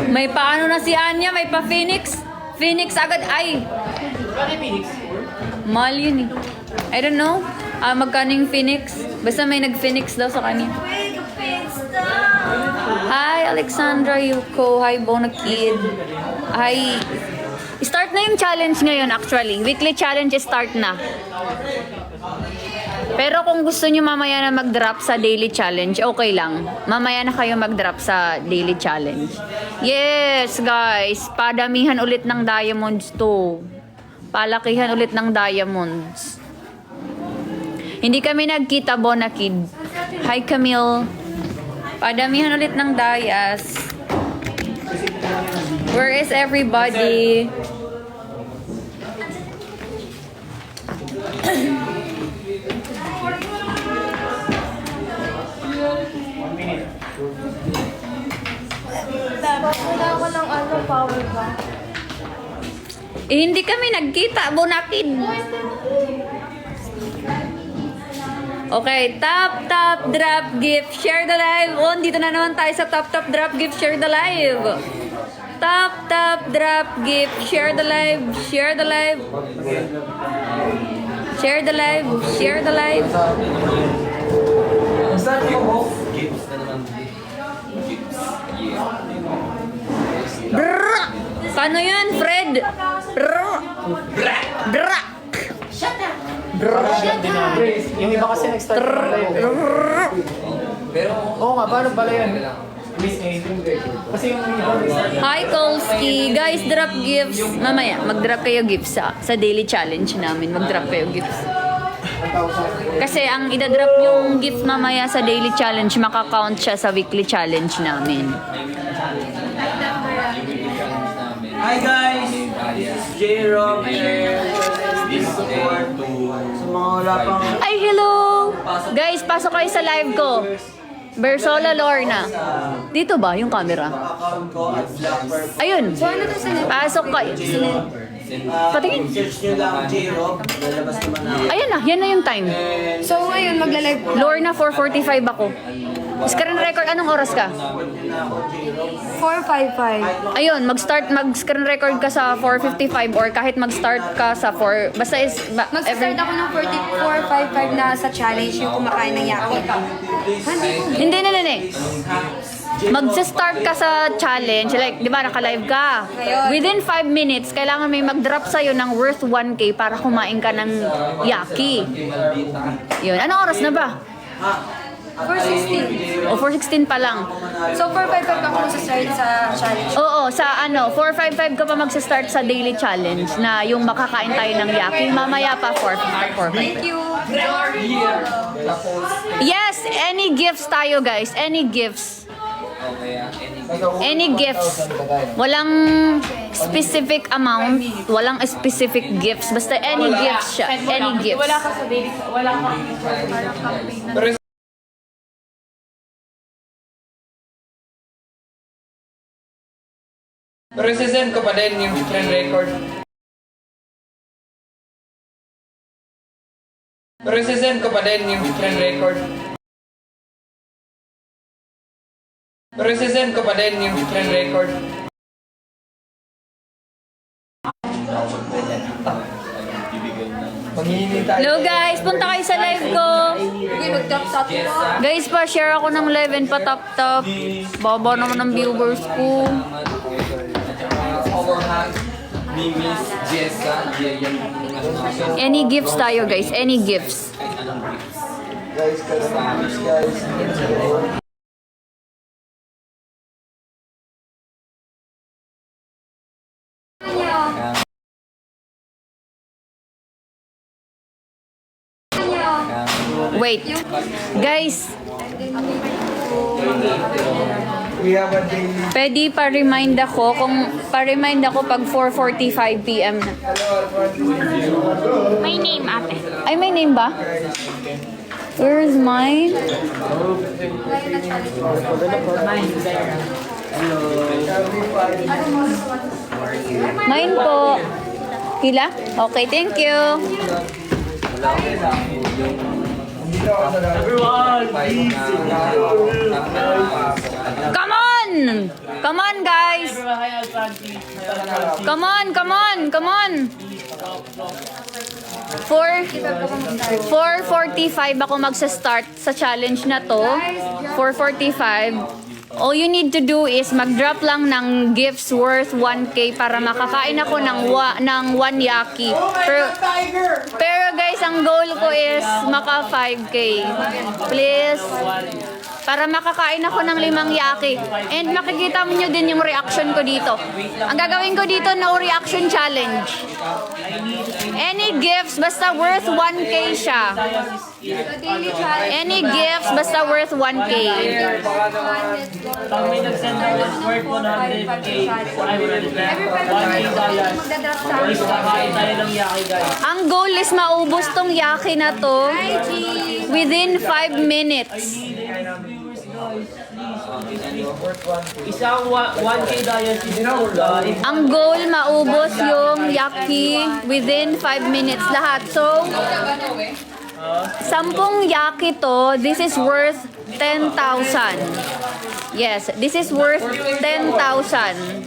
May paano na si Anya, may pa Phoenix. Phoenix agad, ay. Bakit Phoenix? Mahal yun eh. I don't know. Magkano yung Phoenix? Basta may nag-Phoenix daw sa kanya. Hi, Alexandra Yuko. Hi, Bona Kid. Hi. Start na yung challenge ngayon actually. Weekly challenge start na. Pero kung gusto nyo mamaya na mag-drop sa daily challenge, okay lang. Mamaya na kayo mag-drop sa daily challenge. Yes, guys. Padamihan ulit ng diamonds to. Palakihan ulit ng diamonds. Hindi kami nagkita, Bona Kid. Hi, Camille. Padamihan ulit ng dias. Where is everybody? Wala ko ng power bank. Hindi kami nagkita, Bonakid. Okay, top drop gift, share the live. Oh, dito na naman tayo sa top drop gift, share the live. Top drop gift, share the live, share the live. Share the live, share the live. Brrrr! Paano yun, Fred? Brrrr! Brrrr! Shut up! Yung iba kasi nag-start Pero, oo nga, paano pala yun? Kasi yung iba Hi, Kolski. Guys, drop gifts. Mamaya, mag-drop kayo gifts sa daily challenge namin. Mag-drop kayo gifts. Kasi ang idadrop yung gift mamaya sa daily challenge, makakount siya sa weekly challenge namin. Hi guys! This is J-Rock and this support to sa mga wala pang Ay, hello! Guys, pasok kayo sa live ko. Bersola Lorna. Dito ba yung camera? account ko at Black Purple. Ayun. Pasok kayo. Patingin. Search nyo lang J-Rock, lalabas naman ako. Ayun na, yan na yung time. So ngayon, magla-live po. Lorna, 4:45 ako. Screen record, anong oras ka? 455. Ayun, mag-screen record ka sa 4:55 or kahit mag-start ka sa 4, basta is, Mag-start ako ng 455 na sa challenge yung kumakain ng yaki. Hindi. Mag-start ka sa challenge, like, di ba, naka-live ka. Ngayon. Within 5 minutes, kailangan may mag-drop sa'yo ng worth 1K para kumain ka ng yaki. Yun, anong oras na ba? 416. O, 4:16 pa lang. So 455 ako sa-start sa challenge. Oo, sa 4:55 ka pa mag-start sa daily challenge na yung makakain tayo ng yaki. Mamaya pa 4:55. Thank you. Yes, any gifts tayo, guys. Any gifts. Any gifts. Walang specific amount, walang specific gifts. Basta any gifts siya. Any gifts. Wala ka sa daily, wala ka. Pero isasend ko pa din yung screen record. Pero isasend ko pa din yung screen record. Pero isasend ko pa din yung screen record. Manghihingi tayo. Hello guys, punta kayo sa live ko. Okay, mag-drop sa atin. Guys, pa-share ako ng live and pa-tap-tap. Baba naman ng viewers ko. Overhand ni Miss Jessa. Any gifts tayo, guys. Any gifts. Guys, guys. Wait. Guys, We have a daily. pwede pa-remind ako pag 4:45 PM na. May name, ate. Ay, may name ba? Where is mine? Mine po. Hila? Okay, thank you. Come on! on! Come on, guys! Come on, come on, come on! 4:45 ako magsa-start sa challenge na to. 4:45. All you need to do is mag-drop lang ng gifts worth 1K para makakain ako ng 1 yaki. Pero guys, ang goal ko is maka 5K. Please. Para makakain ako ng 5 yaki. And makikita mo nyo din yung reaction ko dito. Ang gagawin ko dito, no reaction challenge. Any gifts, basta worth 1K siya. Any gifts, basta worth 1K. Pag may nag-send ng worth 100K, kakain tayo ng yaki, guys. Ang goal is maubos tong yaki na to within 5 minutes. Isang 1K diet is guys. Ang goal, maubos yung yaki within 5 minutes lahat. So, 10 yaki to, this is worth 10,000. Yes, this is worth 10,000.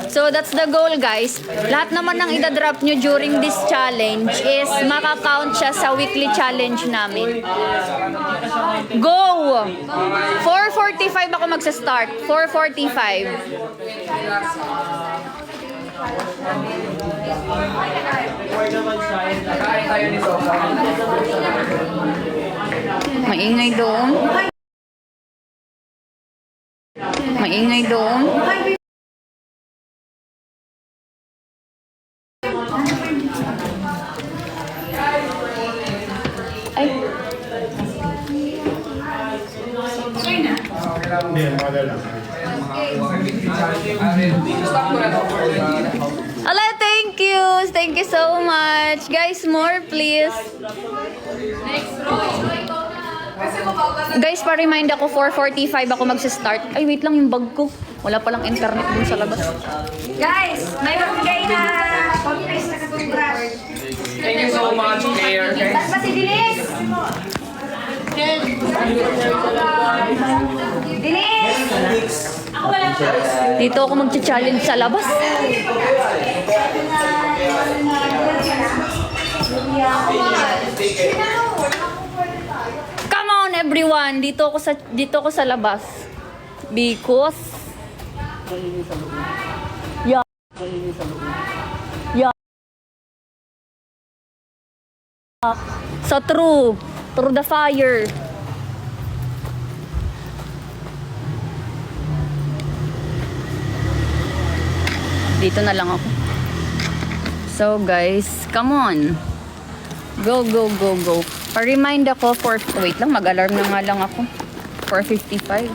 So, that's the goal, guys. Lahat naman ng idadrop nyo during this challenge is makakount siya sa weekly challenge namin. Go! 4:45 ako magsa-start. 4:45. Maingay doon. Maingay doon. Ay. Ala, thank you. Thank you so much. Guys, more please. Guys, pa-remind ako, 4:45 ako magsa-start. Ay, wait lang yung bag ko. Wala palang internet dun sa labas. Guys, may magbigay na pang-price na katubras. Thank you so much, Claire. Tapos ba si Denise? Denise! Dito ako magcha-challenge sa labas. Come on everyone, dito ako sa labas. Because yeah. Yeah. Sa through the fire. Dito na lang ako. So guys, come on. Go, go, go, go. Pa-remind ako for... Wait lang, mag-alarm na nga lang ako. 4:55.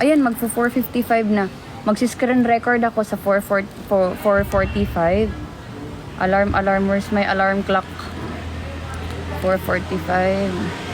Ayan, magpo-4:55 na. Magsi-screen record ako sa 4:45. Alarm, where's my alarm clock? 4:45.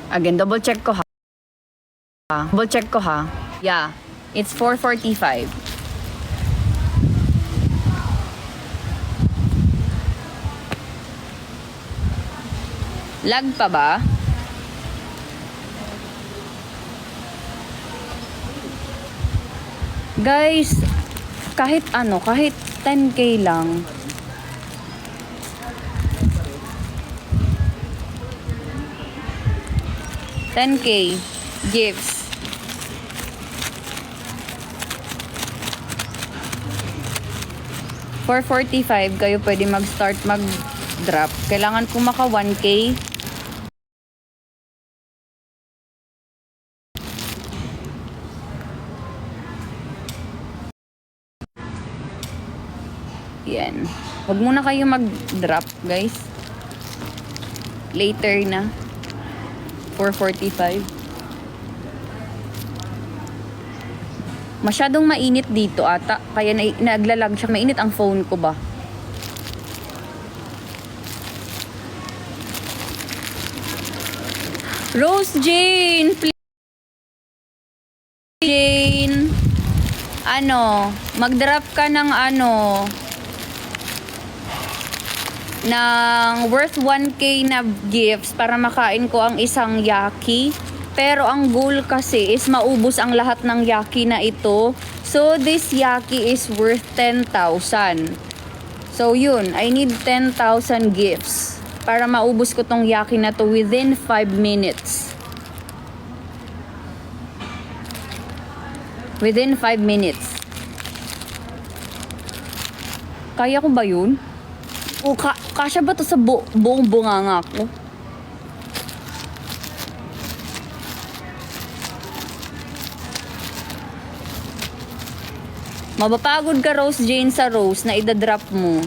Again, double check ko ha. Double check ko ha. Yeah, it's 4:45. Lag pa ba? Guys, kahit 10K lang. $10K gifts. For 45 kayo pwede mag-start mag-drop. Kailangan ko maka 1K. Yan. Huwag muna kayo mag-drop, guys. Later na. 4:45. Masyadong mainit dito ata. Kaya naglalag siya. Mainit ang phone ko ba? Rose Jane, please. Jane. Mag-drop ka ng ng worth 1K na gifts para makain ko ang isang yaki. Pero ang goal kasi is maubos ang lahat ng yaki na ito. So this yaki is worth 10,000. So yun, I need 10,000 gifts para maubos ko tong yaki na to within 5 minutes. Within 5 minutes. Kaya ko ba yun? O, kasya ba to sa buong bunganga ko? Mapapagod ka, Rose Jane, sa rose na idadrop mo.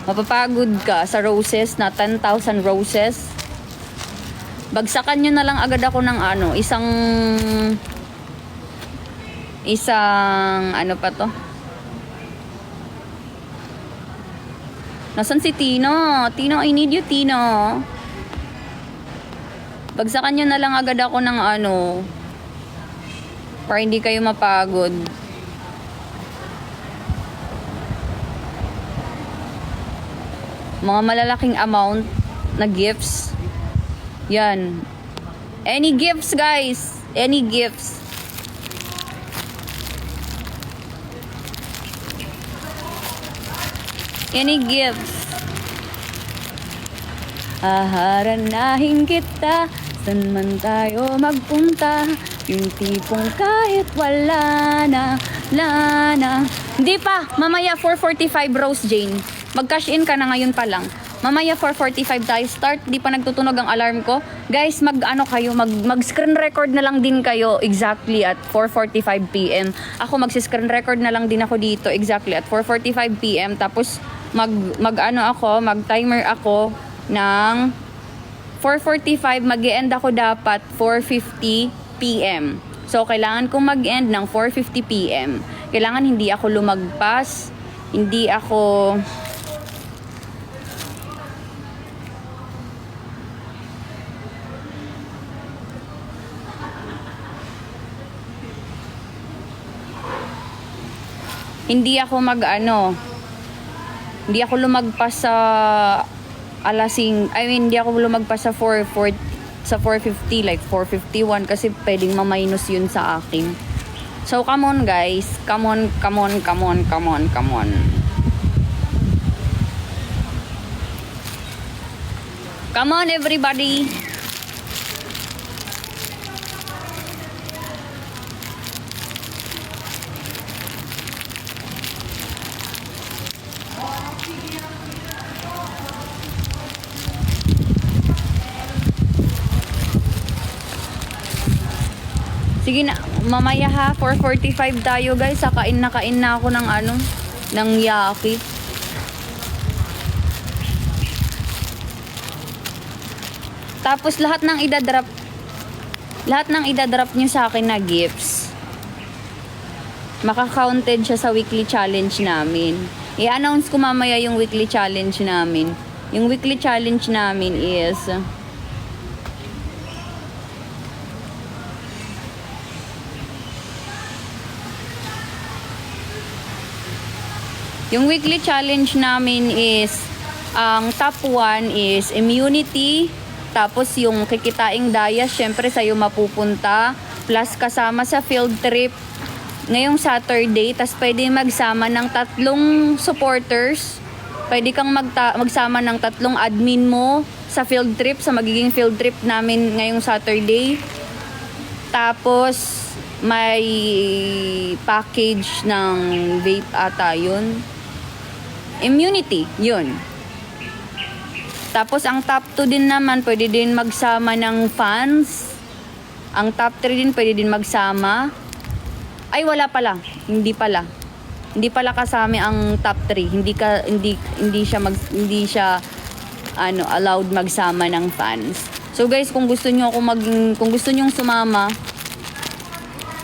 Mapapagod ka sa roses na 10,000 roses. Bagsakan nyo na lang agad ako ng isang ano pa to? Nasaan si Tino? Tino, I need you, Tino. Bagsakan nyo na lang agad ako ng para hindi kayo mapagod. Mga malalaking amount na gifts. Yan. Any gifts, guys? Any gifts? Any gifts? Haharanahin kita, saan man tayo magpunta. Yung tipong kahit wala na. Hindi pa, mamaya 4:45 Rose Jane. Mag-cash in ka na ngayon pa lang. Mamaya 4:45 tayo start, di pa nagtutunog ang alarm ko. Guys, mag-screen record na lang din kayo exactly at 4:45 PM. Ako mag-screen record na lang din ako dito exactly at 4:45 PM. Tapos mag-timer ako ng 4:45, mag-e-end ako dapat 4:50 PM. So, kailangan kong mag-end ng 4:50 PM. Kailangan hindi ako lumagpas, hindi ako hindi ako lumagpas sa hindi ako lumagpas sa 4:50 like 4:51 kasi pwedeng ma-minus yun sa akin. So come on guys, come on. Come on everybody. Sige na, mamaya ha, 4:45 tayo guys. Kain na ako ng yaki. Tapos lahat ng idadrop nyo sa akin na gifts, maka-counted siya sa weekly challenge namin. I-announce ko mamaya yung weekly challenge namin. Yung weekly challenge namin is Yung weekly challenge namin is, ang top 1 is immunity. Tapos yung kikitaing daya, syempre sa'yo mapupunta. Plus kasama sa field trip ngayong Saturday. Tapos pwede magsama ng 3 supporters. Pwede kang magsama ng 3 admin mo sa field trip, sa magiging field trip namin ngayong Saturday. Tapos may package ng vape ata yun. Immunity, yun. Tapos ang top 2 din naman, pwede din magsama ng fans. Ang top 3 din pwede din magsama. Ay wala pala, hindi pala. Hindi pala kasama ang top 3. Hindi siya allowed magsama ng fans. So guys, kung gusto niyo sumama,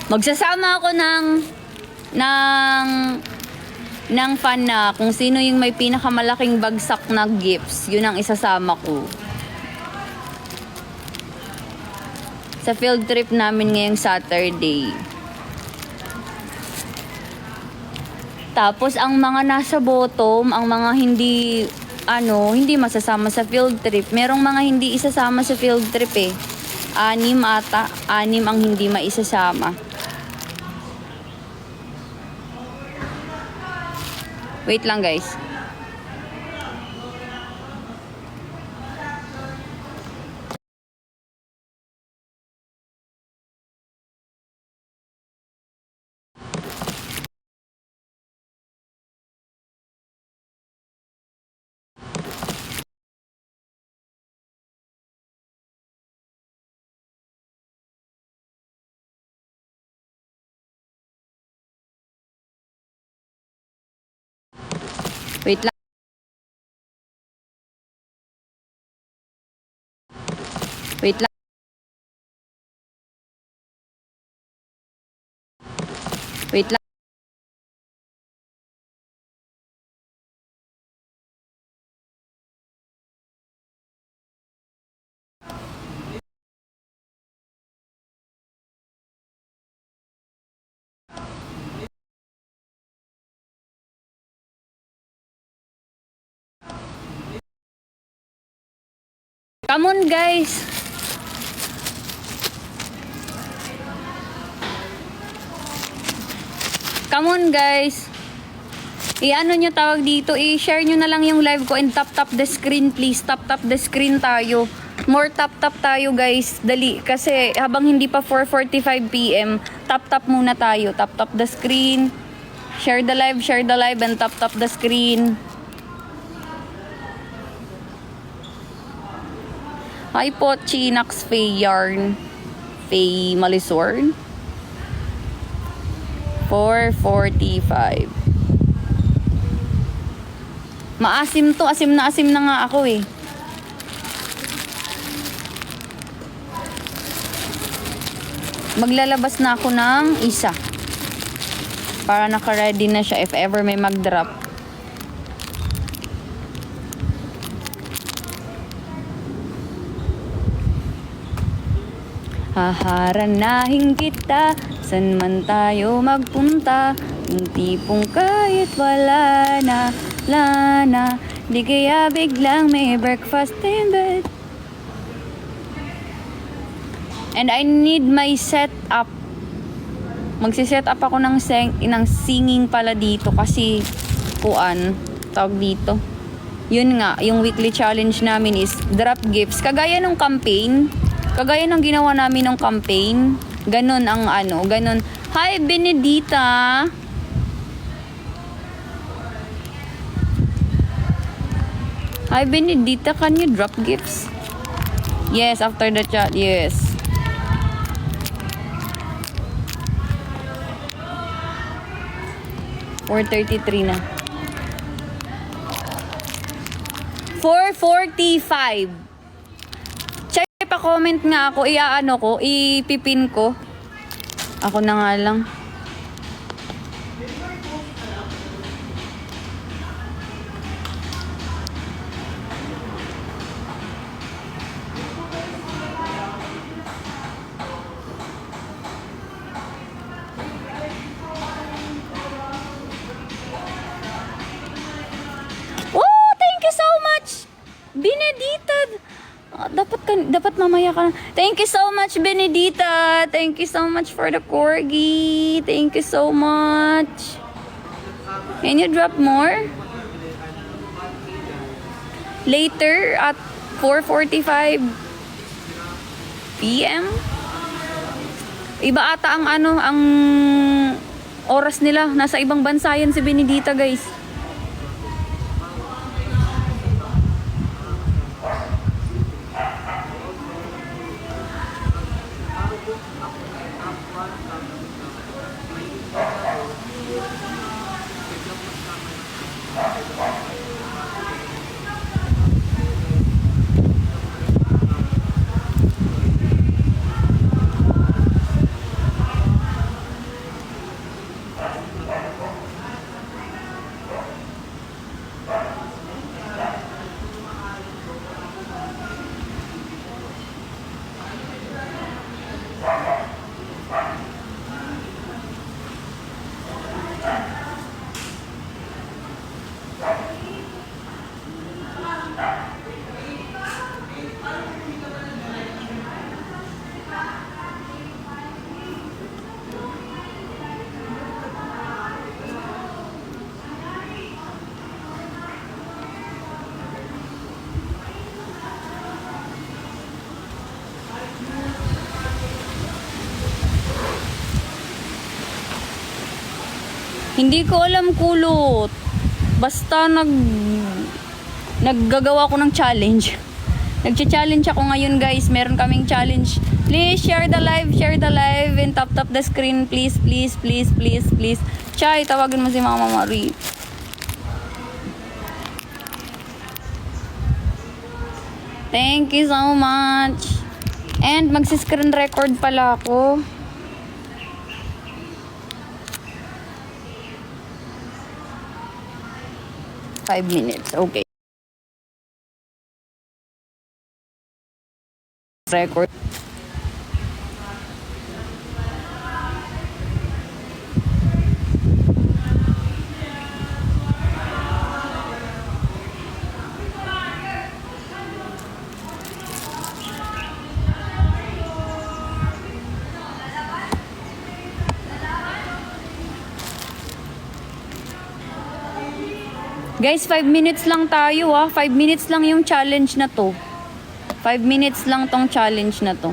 magsasama ako ng fan na kung sino yung may pinakamalaking bagsak na gifts, yun ang isasama ko. Sa field trip namin ngayong Saturday. Tapos ang mga nasa bottom, ang mga hindi masasama sa field trip. Merong mga hindi isasama sa field trip eh. 6 ang hindi maisasama. Wait lang guys. Wait lang. Wait lang. Wait lang. Come on guys. Come on guys. I-ano nyo tawag dito, i-share nyo na lang yung live ko and tap the screen please. Tap the screen tayo. More tap tayo guys. Dali. Kasi habang hindi pa 4:45 PM, tap muna tayo. Tap the screen. Share the live and tap the screen. Hi po, Chinax Faye Yarn. Faye Malisorn. 4:45. Maasim to. Asim na nga ako eh. Maglalabas na ako ng isa. Para naka-ready na siya if ever may mag-drop. Haharanahin kita, san man tayo magpunta. Yung tipong kahit wala na, di kaya biglang may breakfast in bed. And I need my setup. Magsiset up ako ng singing pala dito kasi tawag dito. Yun nga, yung weekly challenge namin is drop gifts. Kagaya ng campaign, kagaya ng ginawa namin ng campaign, ganun ang ganun. Hi, Benedita! Hi, Benedita, can you drop gifts? Yes, after the chat, yes. $4:33 na. 4:45. Pa-comment nga ako, ipipin ko. Ako na nga lang. dapat mamaya ka na. Thank you so much, Benedita. Thank you so much for the corgi. Thank you so much. Can you drop more? Later at 4:45 PM? Iba ata ang ang oras nila. Nasa ibang bansa yan si Benedita, guys. Hindi ko alam, kulot. Basta naggagawa ko ng challenge. Nagcha-challenge ako ngayon, guys. Meron kaming challenge. Please share the live and tap the screen, please, please, please, please, please. Chay, tawagin mo si Mama Marie. Thank you so much. And magsi-screen record pala ako. Five minutes, okay. Record. Guys, 5 minutes lang tayo 5 minutes lang yung challenge na to. 5 minutes lang tong challenge na to.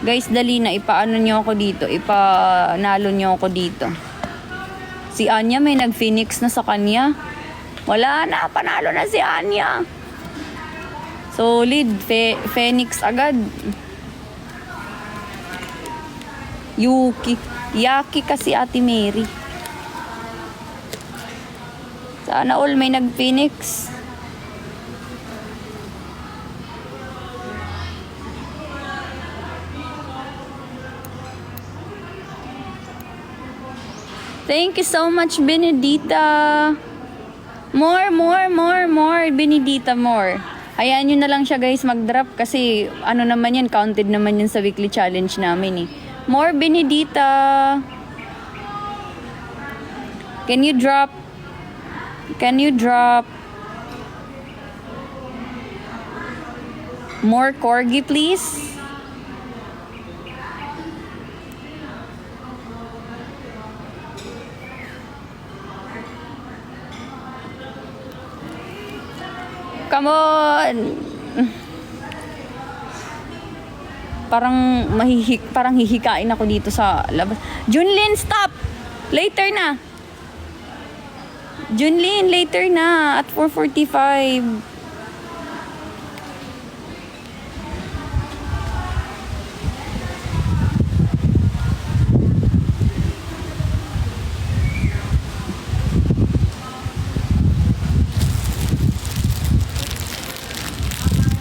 Guys, dali na. Ipaano nyo ako dito. Ipanalo nyo ako dito. Si Anya may nag-phoenix na sa kanya. Wala na. Panalo na si Anya. Solid. Phoenix agad. Yuki. Yaki kasi Ate Mary. Sana all may nag-phoenix. Thank you so much, Benedita. More, Benedita, more. Hayaan nyo na lang siya, guys, mag-drop kasi ano naman yan, counted naman yan sa weekly challenge namin More, Benedita. Can you drop? More corgi, please? Come on! Parang hihikain ako dito sa labas. Junlin, stop! Later na! Junlin, later na at 4:45.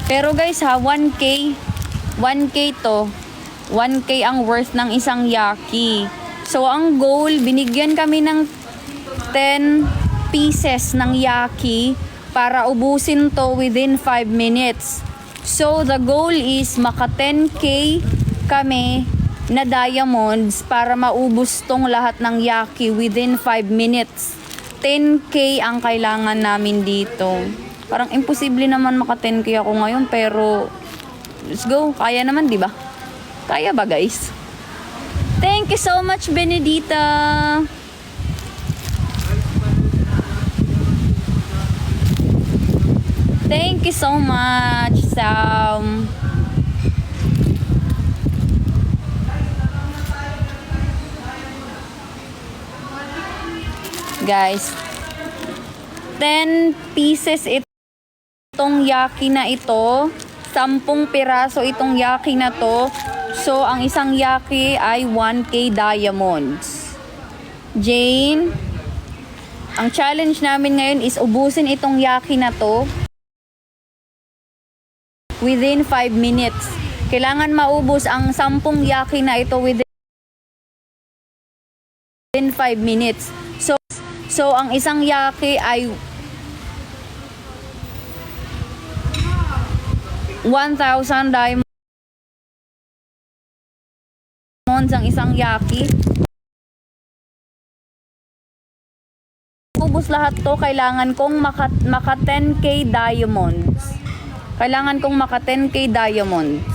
Pero guys 1K to. 1K ang worth ng isang yaki. So ang goal, binigyan kami ng 10 pieces ng yaki para ubusin to within 5 minutes. So the goal is maka 10K kami na diamonds para maubos tong lahat ng yaki within 5 minutes. 10K ang kailangan namin dito. Parang imposible naman maka 10K ako ngayon pero Let's go. Kaya naman, di ba? Kaya ba, guys? Thank you so much, Benedita. Thank you so much, Sam. Guys, 10 pieces itong yaki na ito. 10 piraso itong yaki na to. So, ang isang yaki ay 1K diamonds. Jane, ang challenge namin ngayon is ubusin itong yaki na to within 5 minutes. Kailangan maubos ang 10 yaki na ito within 5 minutes. So ang isang yaki ay 1,000 diamonds ang isang yaki. Ubus lahat to, kailangan kong maka 10k diamonds. Kailangan kong maka 10k diamonds.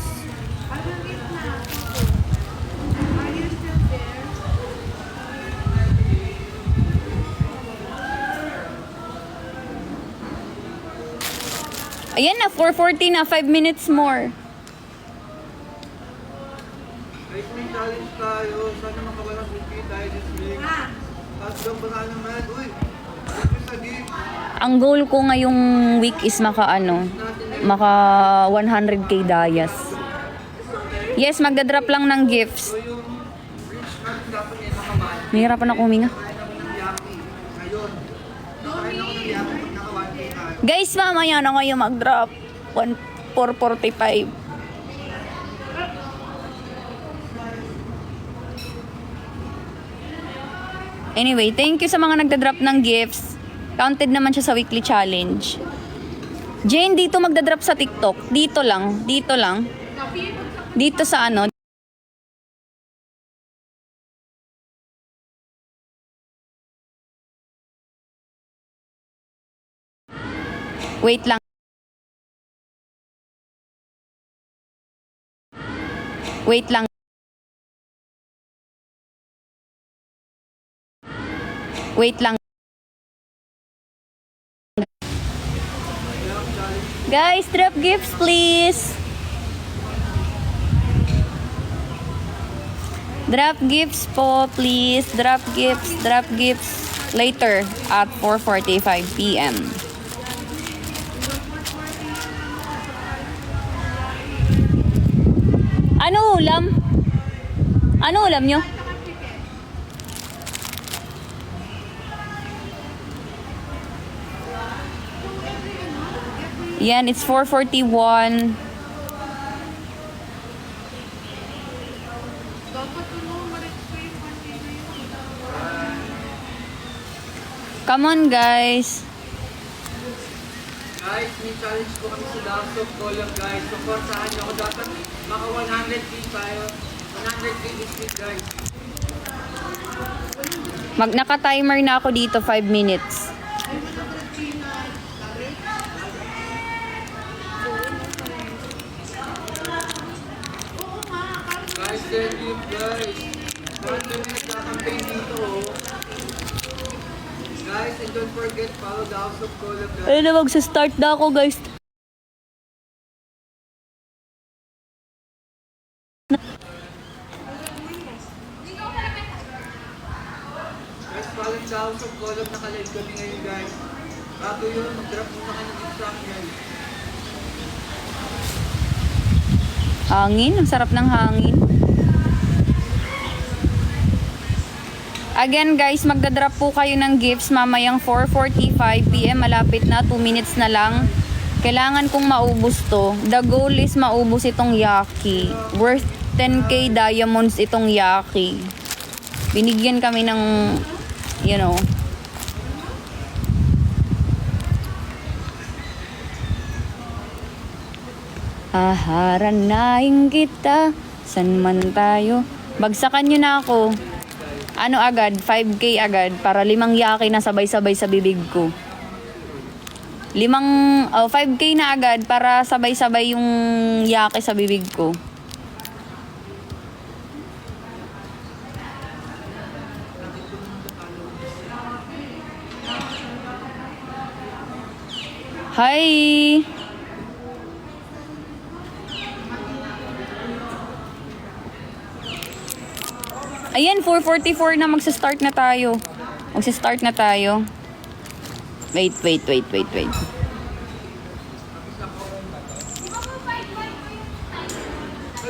Ayan na, 4:40 na, 5 minutes more. Guys, may challenge tayo. Sana makawalang repeat tayo this week. Tapos gamba naman. Uy, sa game. Ang goal ko ngayong week is maka 100k dayas. Yes, magdadrop lang ng gifts. Mahirapan ako huminga. Guys, mamaya na kayo mag-drop. 4:45. Anyway, thank you sa mga nagdadrop ng gifts. Counted naman siya sa weekly challenge. Jane, dito magdadrop sa TikTok. Dito lang. Dito lang. Dito sa ano. Wait lang. Wait lang. Wait lang. Guys, drop gifts please. Drop gifts po please. Drop gifts. Drop gifts later at 4:45 p.m. Ano ulam? Ano ulam nyo? Yan, it's 4:41. Come on, guys. Guys, may challenge po kami sa Dance of Color, guys. Supportahan niyo ako. Dapat maka 100k tayo. 100k this week, guys. Naka-timer na ako dito, 5 minutes. Guys, thank you, guys. Bakit kami nagka-campaign dito, oh. Guys, and don't forget, follow the House of Color, guys. Ayun na, magsa-start na ako, guys. Guys, follow the House of Color. Naka-live kami ngayon, guys. Bago yun, mag-drop muna kayo ng instruction. Hangin, ang sarap ng hangin. Again guys, magdadrop po kayo ng gifts mamayang 4:45 p.m. Malapit na, 2 minutes na lang. Kailangan kong maubos to. The goal is maubos itong yaki. Worth 10k diamonds itong yaki. Binigyan kami ng, you know. Aharanahin kita, san man tayo. Bagsakan nyo na ako. Ano agad, 5k agad, para 5 yaki na sabay-sabay sa bibig ko. 5K na agad para sabay-sabay yung yaki sa bibig ko. Hi! Ayan, 4:44 na. Magsa-start na tayo. Magsa-start na tayo. Wait.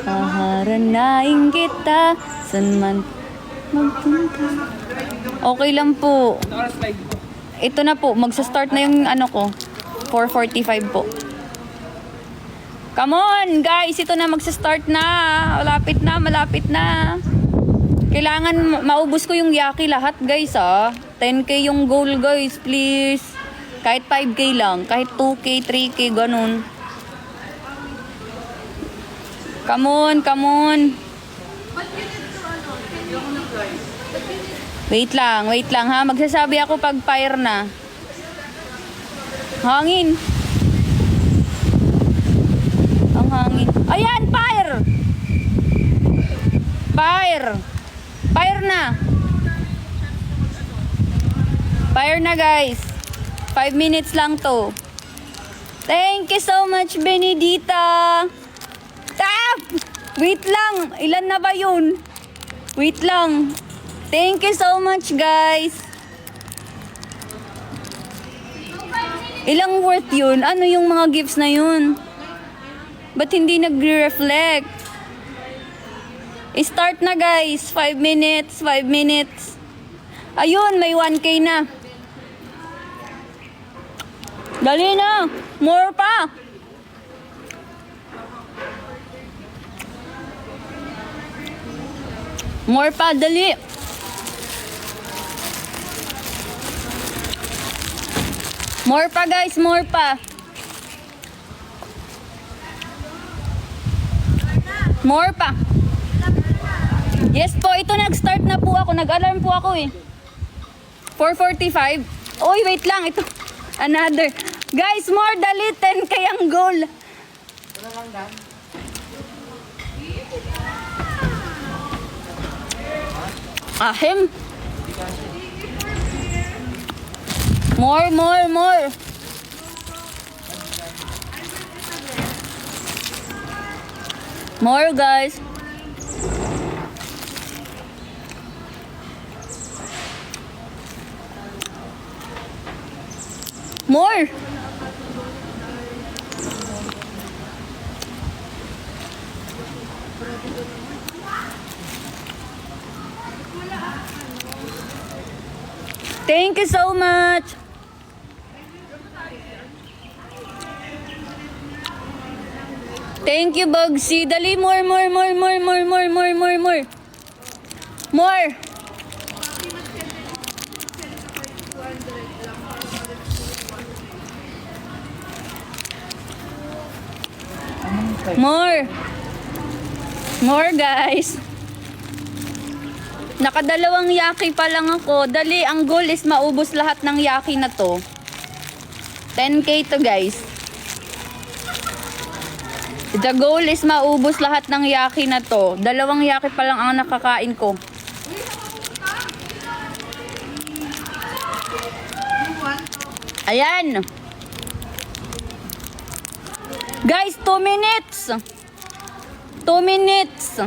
Paharanain kita, san man magpunta. Okay lang po. Ito na po, magsa-start na yung ano ko. 4:45 po. Come on, guys. Ito na, magsa-start na. Malapit na. Kailangan maubos ko yung yaki lahat, guys, 10K yung goal, guys, please. Kahit 5K lang. Kahit 2K, 3K, ganun. Come on. Wait lang, ha. Magsasabi ako pag fire na. Hangin. Ang hangin. Ayan, fire! Fire na. Fire na, guys. 5 minutes lang to. Thank you so much, Benedita. Tap! Wait lang. Ilan na ba yun? Wait lang. Thank you so much, guys. Ilang worth yun? Ano yung mga gifts na yun? Ba't hindi nagre-reflect? Start na, guys. 5 minutes. Ayun, may 1K na. Dali na. More pa. Dali. More pa, guys. More pa. Yes po, ito nag-start na po ako. Nag-alarm po ako 4:45. Oy, wait lang. Ito. Another. Guys, more dali. 10K ang goal. Ahim. More. More, guys. More. Thank you so much. Thank you, Bugsy. Dali, more. More, guys. Nakadalawang yaki pa lang ako. Dali, ang goal is maubos lahat ng yaki na to. 10K to, guys. The goal is maubos lahat ng yaki na to. Dalawang yaki pa lang ang nakakain ko. Ayan. Guys, 2 minutes. 2 minutes.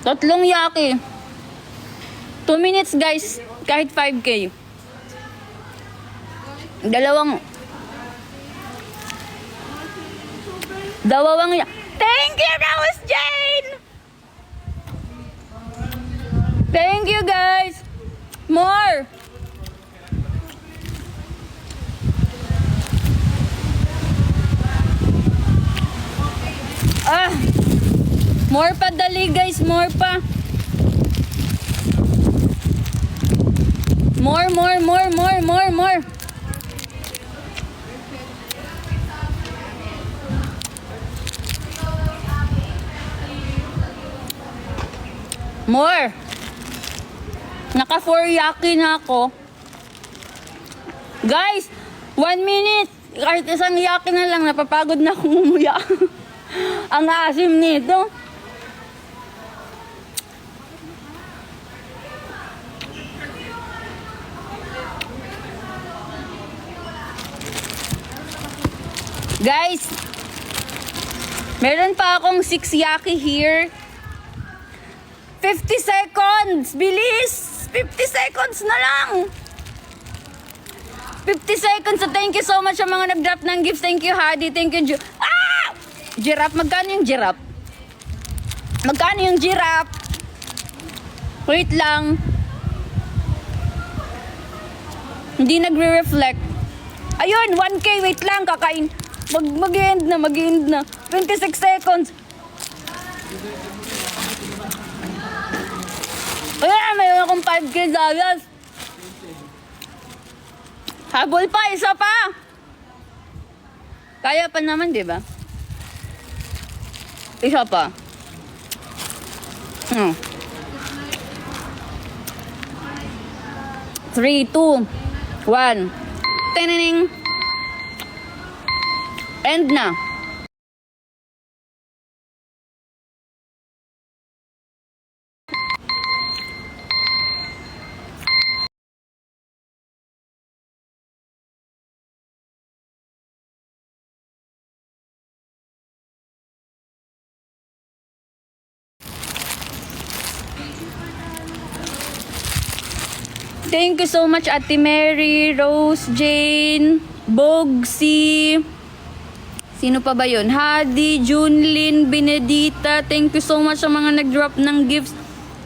Tatlong yaki. 2 minutes, guys. Kahit 5K. Dalawang Thank you, Rose Jane! Thank you, guys. More. More pa, dali, guys. More pa. More. More. Naka 4 yaki na ako. Guys, 1 minute. Kahit isang yaki na lang, napapagod na akong umuya. Ang asim nito. Guys, meron pa akong 6 yaki here. 50 seconds! Bilis! 50 seconds na lang! 50 seconds. So thank you so much sa mga nag-drop ng gifts. Thank you, Hadi. Thank you, Giraffe. Magkano yung giraffe? Magkano yung giraffe? Wait lang. Hindi nagre-reflect. Ayun, 1K. Wait lang, kakain. Mag-end na. 26 seconds. Kaya mayroon akong 5K dollars. Habol pa, isa pa. Kaya pa naman, di ba? Isa pa. 3, 2, 1. Tinaning. End na. Thank you so much, Ate Mary, Rose, Jane, Bogsy. Sino pa ba yun? Hadi, Junlin, Benedita. Thank you so much sa mga nag-drop ng gifts.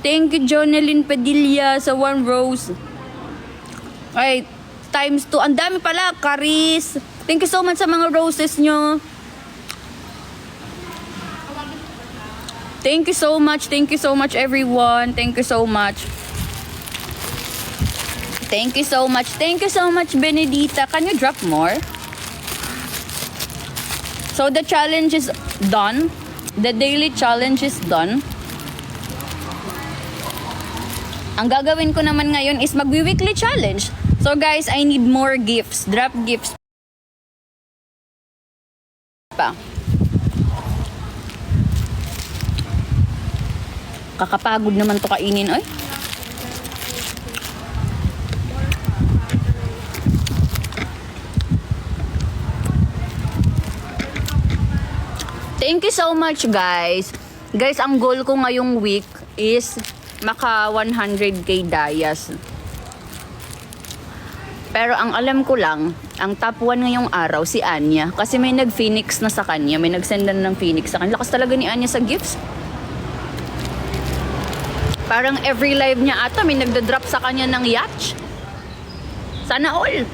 Thank you, Jonelyn Padilla sa 1 rose. Ay, times 2. Ang dami pala, Caris. Thank you so much sa mga roses nyo. Thank you so much everyone. Thank you so much. Thank you so much, Benedita. Can you drop more? So the challenge is done. The daily challenge is done. Ang gagawin ko naman ngayon is magwi-weekly challenge. So guys, I need more gifts. Drop gifts pa. Kakapagod naman to kainin, oy. Thank you so much, guys. Guys, ang goal ko ngayong week is maka 100k dayas. Pero ang alam ko lang, ang top 1 ngayong araw si Anya. Kasi may nag-Phoenix na sa kanya. May nag-sendan ng Phoenix sa kanya. Lakas talaga ni Anya sa gifts. Parang every live niya ata may nagda-drop sa kanya ng yacht. Sana all.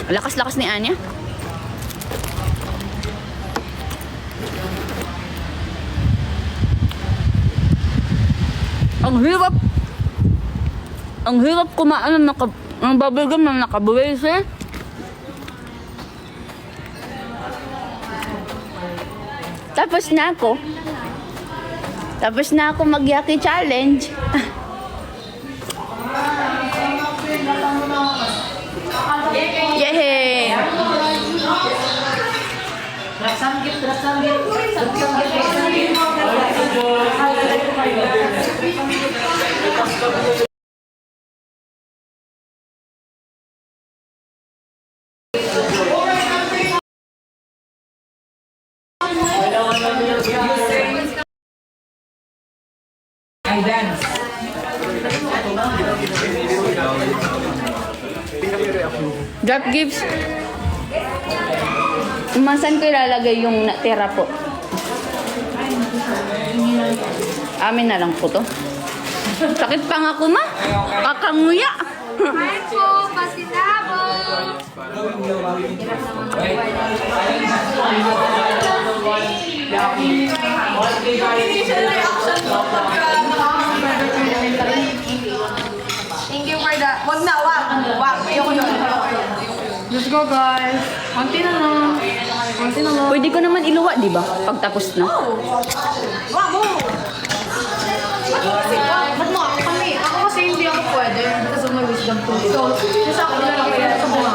Lakas-lakas ni Anya. Ang hirap kumaan ng bubblegum na nakabuwis eh. Tapos na ako mag-yaki challenge. Yay! Drop gifts. Saan ko ilalagay yung natira po? Amin na lang po to. Sakit pa nga ko ma. Kakanguya. Hi po, pasinabong! Thank you for the... Wag. Ayoko yun. Let's go, guys. Konti na lang. Pwede ko naman iluwa, di ba? Pagtapos na. Wag mo! Ba't mo ako kami? Ako kasi hindi ako pwede. Kasi may wisdom tooth. So, sa ako na lang kaya sa buha.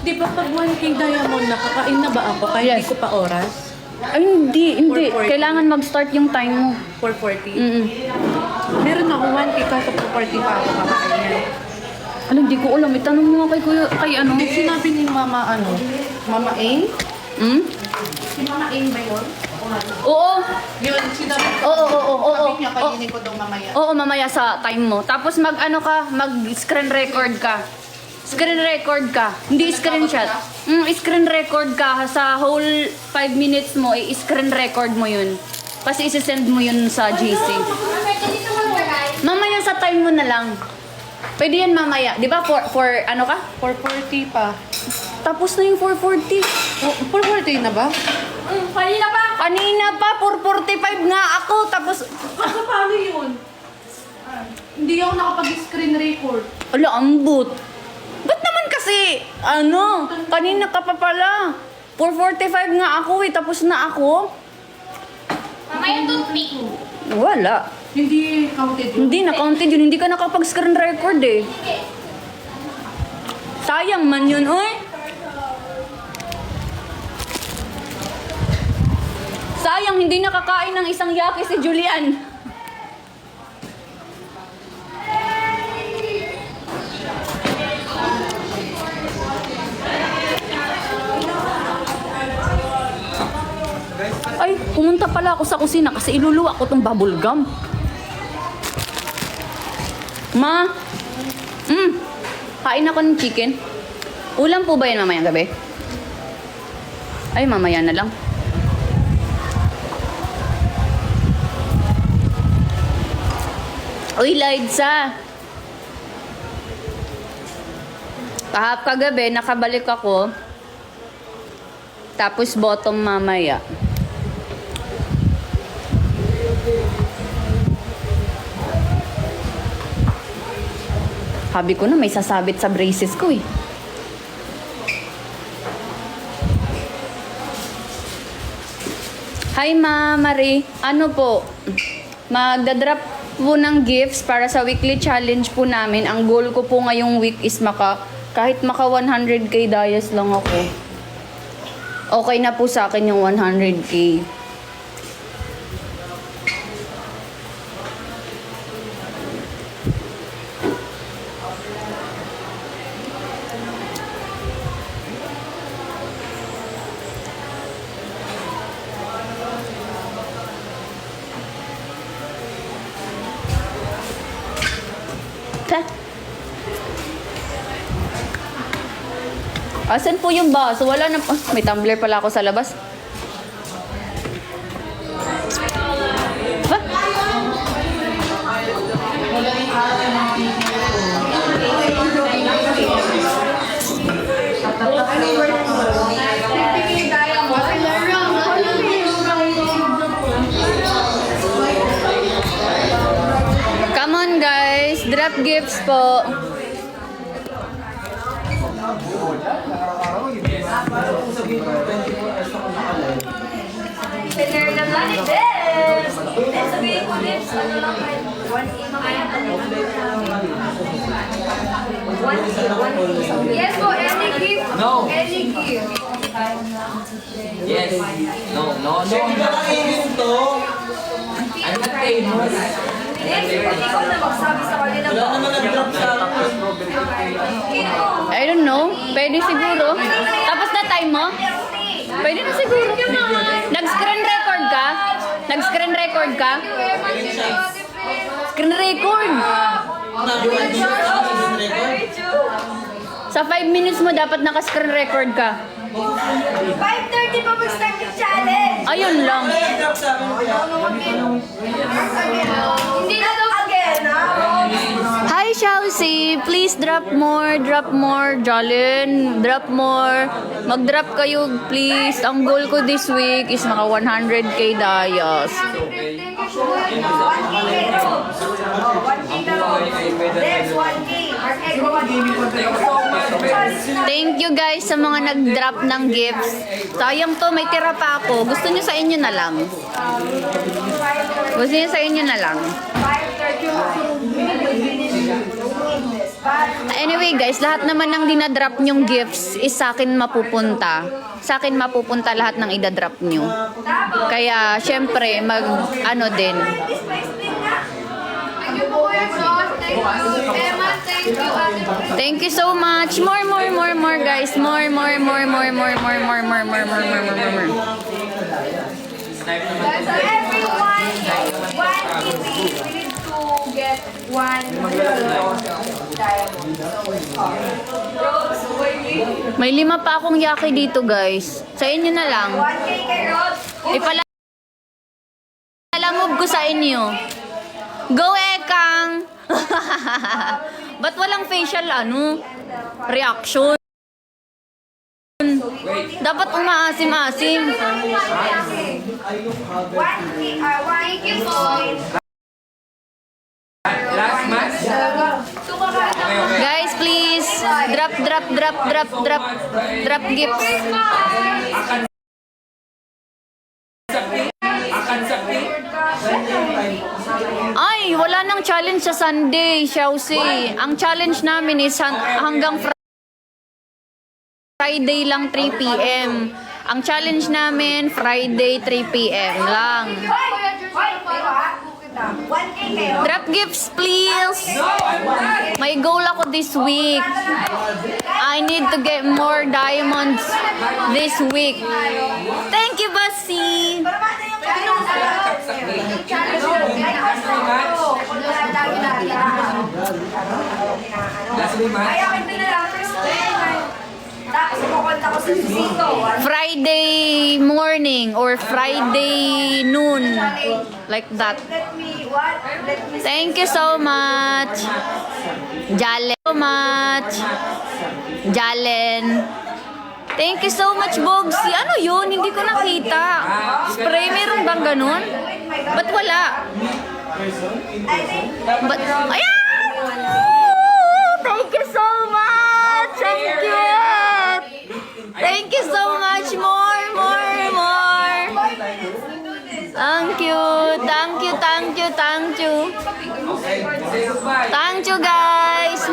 Di ba pag 1K diamond, nakakain na ba ako kahit Yes. di ko pa oras? Ay, hindi. 440. Kailangan mag-start yung time mo. 440? Mm-mm. Meron ako 1K kaso 440 pa ako kakain. Ano, hindi ko alam. Itanong mo kay kuya, kay ano? Sinabi ni Mama Mama Ain? Hmm? Si Mama Ain ba yun? Oo. Yun, sinabi Oo. Sabi niya, kainin ko daw mamaya. Oo, mamaya sa time mo. Tapos mag-screen record ka. Screen record ka. Hindi screenshot. Screen record ka. Sa whole 5 minutes mo, i-screen record mo yun. Kasi isi-send mo yun sa GC. Mamaya sa time mo na lang. Pwede yan mamaya. Di ba for ano ka? 440 pa. Tapos na yung 440. Oh, 440 na ba? Kanina pa, 445 nga ako. Tapos, Paano yun? Hindi ako nakapag-screen record. ala, ambot. Ba't naman kasi, kanina ka pa pala. 445 nga ako eh, tapos na ako. Mamaya toothpick. Wala. Hindi counted yun. Hindi na-counted yun, hindi ka nakapag-screen record eh. Sayang man yun, oy. Sayang, hindi nakakain ng isang yaki si Julian. Ay, pumunta pala ako sa kusina kasi iluluwa ko tong bubble gum. Ma? Kain ako ng chicken. Ulam po ba yan mamayang gabi? Ay, mamaya na lang. Uy, Liza. Kagabi, nakabalik ako. Tapos bottom mamaya. Sabi ko na may sasabit sa braces ko eh. Hi Ma, Marie. Ano po? Magdadrop po ng gifts para sa weekly challenge po namin. Ang goal ko po ngayong week is kahit maka 100k dayas lang ako. Okay na po sa akin yung 100k. Ta. Asan po yung baso? Wala na po. May tumbler pala ako sa labas. Ba? Come on guys, drop gifts po. Yes po, any gift. No. Any gift. Yes. No. Hindi ba kainin to? I'm not famous. Yes, ikaw na magsabi sa kanila. Wala naman nag-drop sa akin. I don't know. Pwede siguro. Tapos na time mo? Pwede na siguro. Nag-screen record ka? Nag-screen record ka? Screen record. Sa 5 minutes mo dapat naka-screen record ka. 5:30 pa mag-start yung challenge. Ayun lang. Nag-drop sa akin. Hindi na daw again, ha? Hi, Chelsea. Please drop more. Drop more. Jolin, drop more. Mag-drop kayo, please. Ang goal ko this week is maka 100k dayas. Thank you Thank you guys sa mga nag-drop ng gifts. Sayang to, may tira pa ako. Gusto niyo sa inyo na lang. Gusto niyo sa inyo na lang. Anyway guys, lahat naman ng dinadrop nyong gifts is sa akin mapupunta. Sa akin mapupunta lahat ng idadrop nyo. Kaya, syempre, ano din. Thank you so much. More guys. More. So everyone, one TV. We need to get one diamond. Rose, wait. May 5 pa akong yaki dito guys. Sa inyo na lang. 1K kay Rose. Ipalalamove ko sa inyo. Go Ekang! Ba't walang facial reaction? Dapat umaasim-asim. 1K, 1K point. Last match? Guys, please. Drop gifts. Ay, wala nang challenge sa Sunday, Xiaoxi. Ang challenge namin is hanggang Friday lang 3 p.m. Ang challenge namin, Friday 3 p.m. lang. 1K kayo. Drop gifts, please. May goal ako this week. I need to get more diamonds this week. Thank you, Basi. Tapos pupunta ko sa Sito. Friday morning or Friday noon. Like that. Let me Thank you so much. Jalen. Thank you so much, Bogsy. Ano yun? Hindi ko nakita. Spray, meron bang ganun? Ba't wala? Ayan! Thank you so much! Thank you! Thank you so much! More! Thank you! Thank you, guys!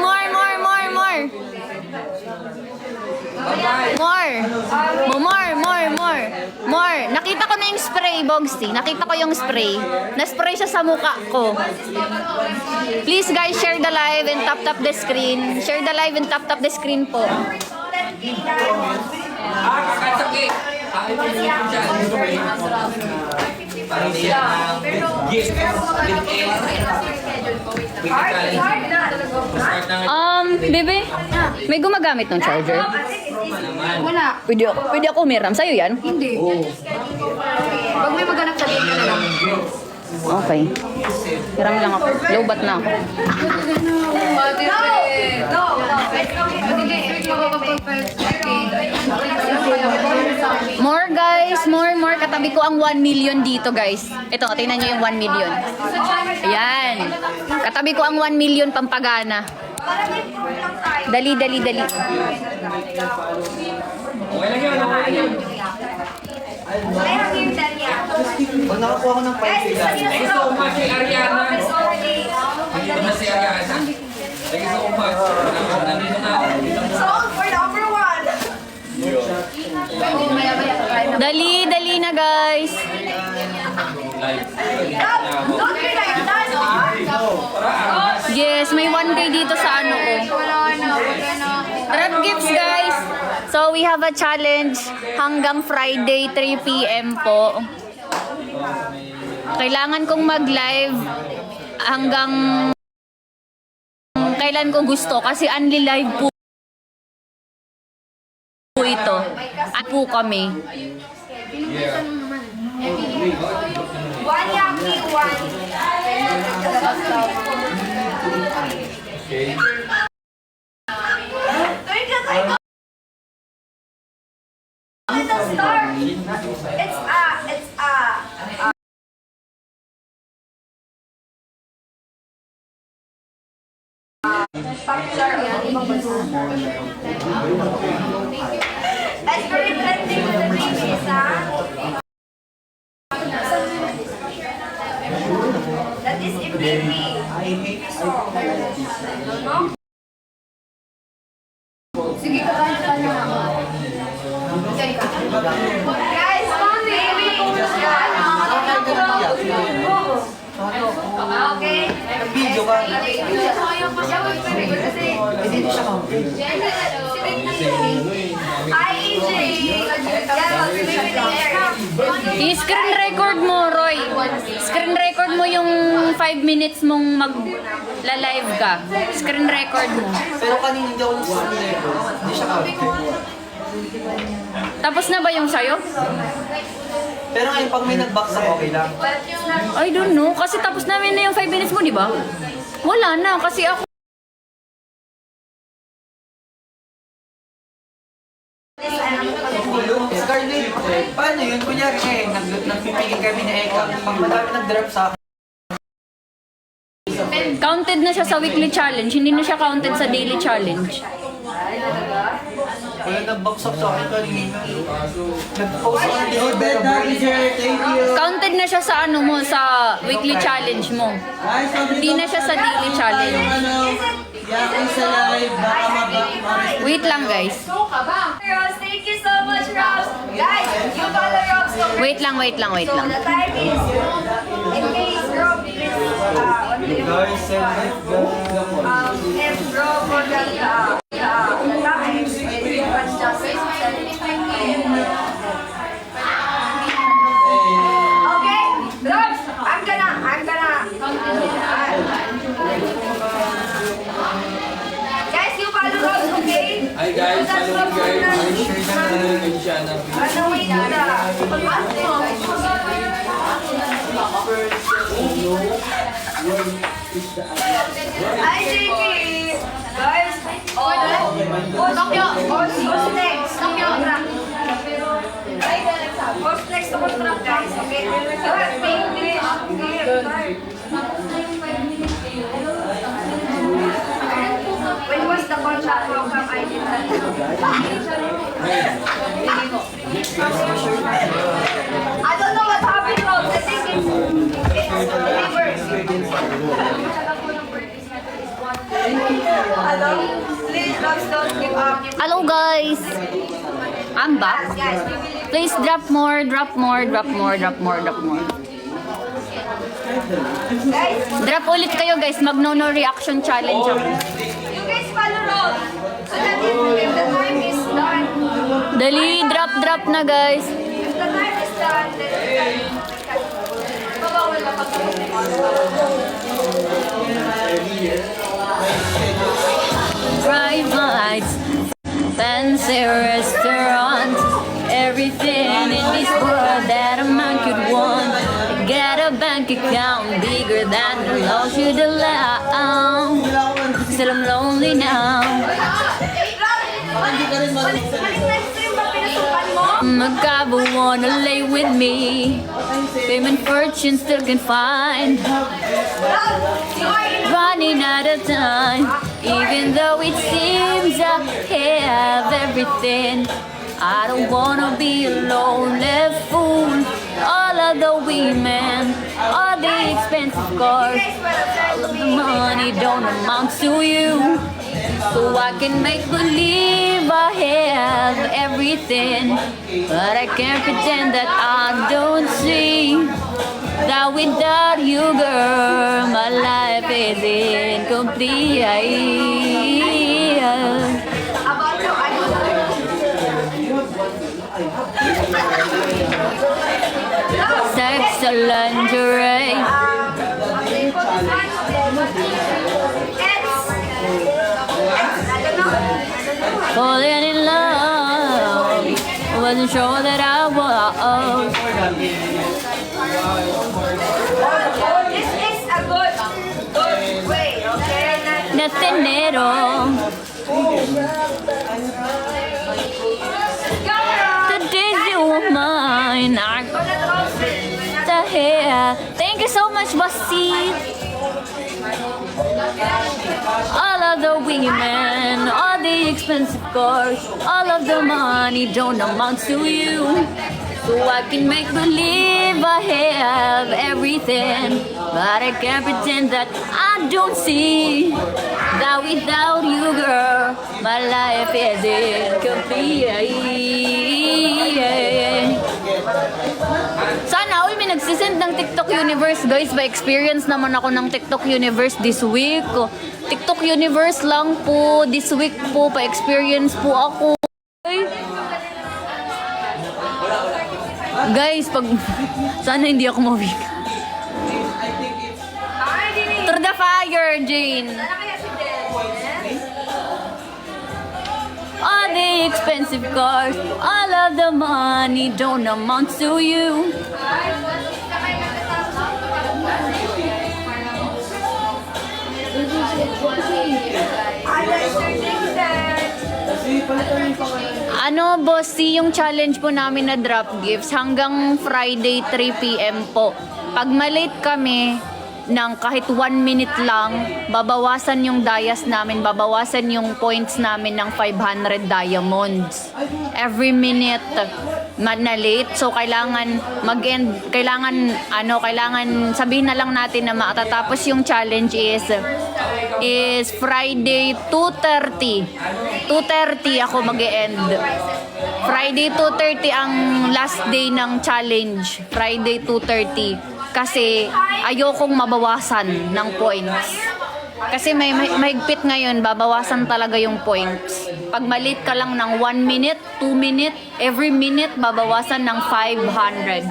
More! Nakita ko na yung spray, Bogsy. Nakita ko yung spray. Na-spray siya sa mukha ko. Please, guys, share the live and tap the screen. Share the live and tap the screen po. Kakasakit! Bebe, may gumagamit ng charger? Wala. Pwede ako umiram. Sa'yo yan? Hindi. Pag may maganap sa date na lang. Okay. Hiram lang ako. Lowbat na ako. No. More guys, more. Katabi ko ang 1 million dito guys. Ito, tingnan nyo yung 1 million. Ayan. Katabi ko ang 1 million pampagana. Dali. Okay lang yun. I have here Dalia. Pag nakakuha ko ng 5 sila. Thank you so much, Ariana. Nandito na si Ariana. Thank you so much. Nandito na ako. Sold for number 1. Dali na guys. Don't be like that. Yes, may 1 day dito sa ano ko. Drop gifts guys. So we have a challenge hanggang Friday 3 p.m. po. Kailangan kong mag-live hanggang kailan ko gusto kasi only live po ito. At po kami. One yaki, one. It's a star. It's popular ang ibang bansa. That's very trending with the babies, ha? That is in baby. Sige, kakain ka na. Guys, baby! Okay. Video ka. Hi, EJ! I-screen record mo, Roy. Screen record mo yung 5 minutes mong mag-live ka. Screen record mo. Pero kanina hindi ako nag-record. Hindi siya count. Tapos na ba yung sayo? Pero ngayon, pag may nag-box ako, okay lang. I don't know. Kasi tapos namin na yung 5 minutes mo, di ba? Wala na. Kasi ako... Scarlett, paano yun? Kunyari ngayon, nagpipigil kami ni Eka. Pag madami nag-drop sa akin, Counted na siya sa weekly challenge. Hindi na siya counted sa daily challenge. wala nag-box up sa akin kanina. Nag-post ako ng delivery. Thank you. Counted na siya sa ano mo, sa weekly challenge mo. Hindi na siya sa daily challenge. Yakin sa live, baka mabak. Wait lang, guys. Rose, thank you so much, Rose. Guys, you follow Rose. So Wait lang. the time is, in case Rob is, what do you Guys, send it. if Rob forgot the time, it was just okay, Rob, I'm gonna guys, you follow Rose, okay? Hi guys, That's follow what me guys. we're Kay Shana. ano, wait Hi, JP! Guys, what's next? What's next to contract, guys? Okay? When was the contract? How come I did that? I don't know what happened, Rob. I think it's reverse. Hello? Please, Rob, don't give up. Hello, guys. I'm back. Guys, we will Please drop more. guys, Drop ulit kayo, guys. Magno-no reaction challenge ako. you guys follow Rob. So that if the time is done, Dali, drop na, guys. if the time is done, then we can babawal na Bright lights, fancy restaurants, everything in this world that a man could want. Get a bank account bigger than the laws you'd allow. Still I'm lonely now. Magkaba wanna lay with me. Fame and fortune still can find. Running out of time, even though it seems I have everything. I don't wanna be a lonely fool. All of the women, all the expensive cars, all of the money don't amount to you. So I can make believe I have everything, but I can't pretend that I don't see that without you, girl, my life is incomplete. About your Sex or lingerie, falling in love, wasn't sure that I was. This is a good way, okay? Nothing at all. The days you were mine, I the hair. Thank you so much, Basti. All of payment, all the expensive cars, all of the money don't amount to you. So I can make believe I have everything, but I can't pretend that I don't see that without you, girl, my life is incomplete. Sana all may nagsisend ng TikTok Universe, guys. By experience naman ako ng TikTok Universe this week. TikTok Universe lang po this week po, pa experience po ako. Guys, pag sana hindi ako mawik. Through the fire, Jane. All the expensive cars, all of the money don't amount to you. Ano, bossy, yung challenge po namin na drop gifts hanggang Friday 3 p.m. po. Pag malate kami ng kahit 1 minute lang, babawasan yung dayas namin, babawasan yung points namin ng 500 diamonds. Every minute na late. So, kailangan mag-end, kailangan sabihin na lang natin na matatapos yung challenge is Friday 2:30. 2:30 ako mag-e-end. Friday 2:30 ang last day ng challenge. Friday 2:30. Kasi ayokong mabawasan ng points. Kasi may mahigpit ngayon, babawasan talaga yung points. Pag malit ka lang ng 1 minute, 2 minute, every minute babawasan ng 500.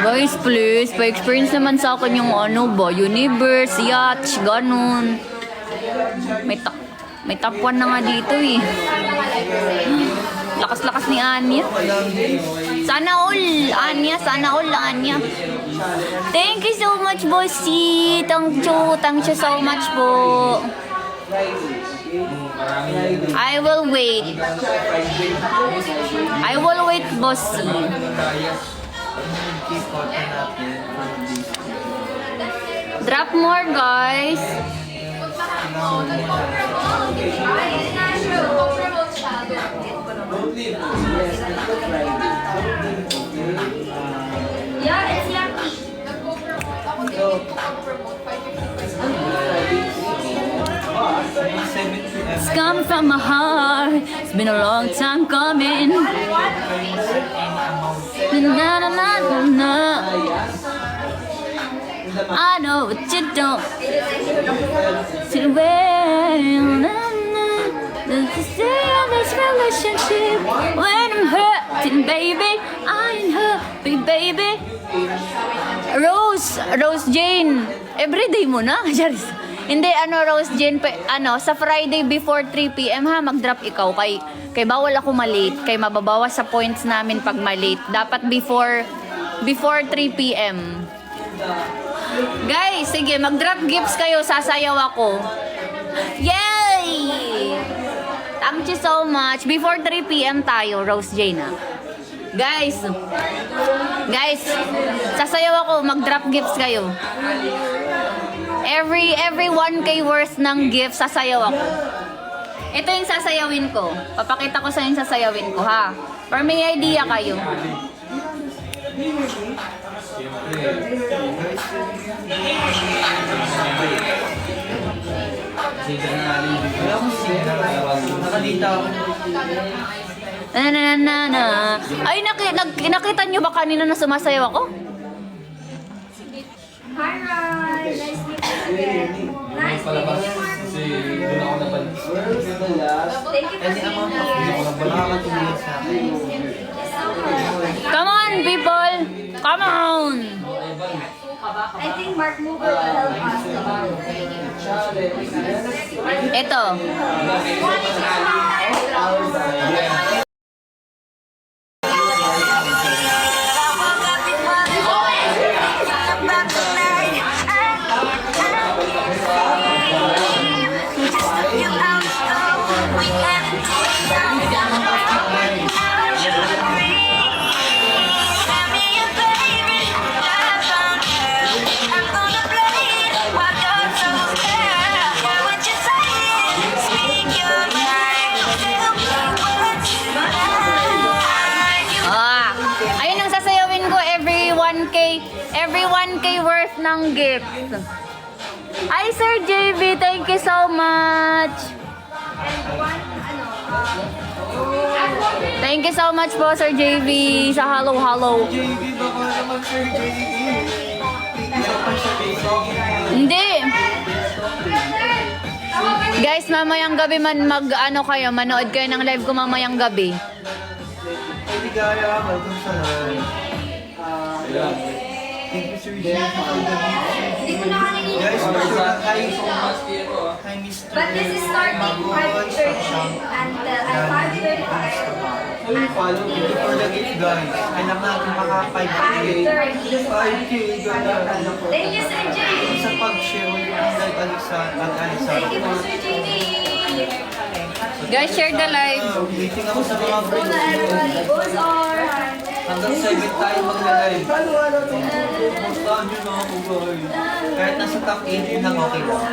Guys, please, pa-experience naman sa akin yung ano ba, Universe, yacht, ganun. May top 1 na nga dito eh. Lakas-lakas ni Anya. Sana all, Anya. Sana all, Anya. Thank you so much, bossy. Thank you so much po. I will wait. I will wait, bossy. Drop more, guys. Yeah, it's lucky. It's come from my heart. It's been a long time coming. Na, na, na, na, na. I know what you don't. See well, na, na. To stay in this relationship when I'm hurting, baby. I ain't happy, baby. Rose Jane, everyday mo na. Hindi, Rose Jane, sa Friday before 3 p.m. ha, mag-drop ikaw. Kay bawal ako malate, kay mababawas sa points namin pag malate. Dapat before 3 p.m. Guys, sige, mag-drop gifts kayo, sasayaw ako. Yay! Thank you so much. Before 3 p.m. tayo, Rose Jane, ha. Guys, sasayaw ako, mag-drop gifts kayo. Every 1K worth ng gift, sasayaw ako. Ito yung sasayawin ko. Papakita ko sa yung sasayawin ko, ha? Or may idea kayo? Na. Ay, nakita nyo ba kanina na sumasayaw ako? Hi, Rai. Nice meeting you again. Nice meeting you, Mark. Thank you for being here. Come on, people! Come on! I think Mark Mover will help us. Ito. You out, we mag-request ng gift. Hi, Sir JB. Thank you so much. Thank you so much po, Sir JB, sa hello. JB, baka naman Sir JB. Isa pa siya kay Hindi. Guys, mamayang gabi manood kayo ng live ko mamayang gabi. Hindi kaya, welcome sa live. Thank you, Sir JB, for the gift. Guys, hi, hi, Mr. But this is starting 5:30 until 5:35. Follow, thank you for the gift, guys. Alam natin maka 5K. 5K, guys. Thank you, Sir JD. Sa pag-share yung live Alisa. Thank you, Sir JD. Guys, share the live. Waiting ako sa mga Go na everybody. Goes or hanggang 7 tayo magla-live. Pustahan nyo na ako, guys. Kahit nasa top 18 lang, okay lang.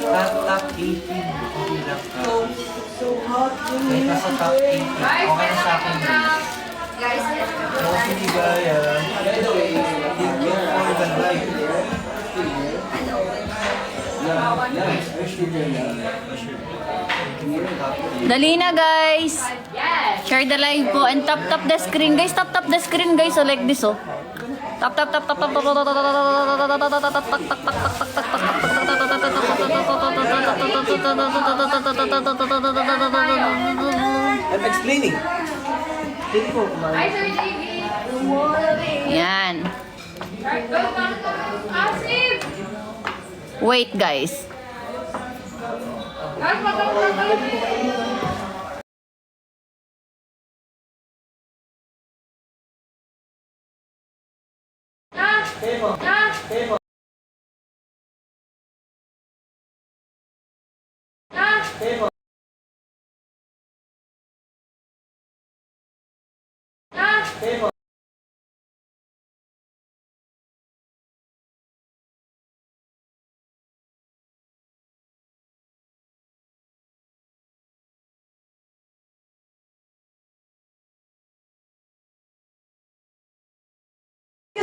Kahit top 18, okay lang. Kahit nasa top 18, okay na sa akin. guys, Okay, Ligaya. Thank you for the live. Dali na, guys. Share the live po and tap the screen, guys. Tap the screen, guys. So like this, oh. Tap. I'm explaining. Hi, Sir JB. Yan. Wait, guys.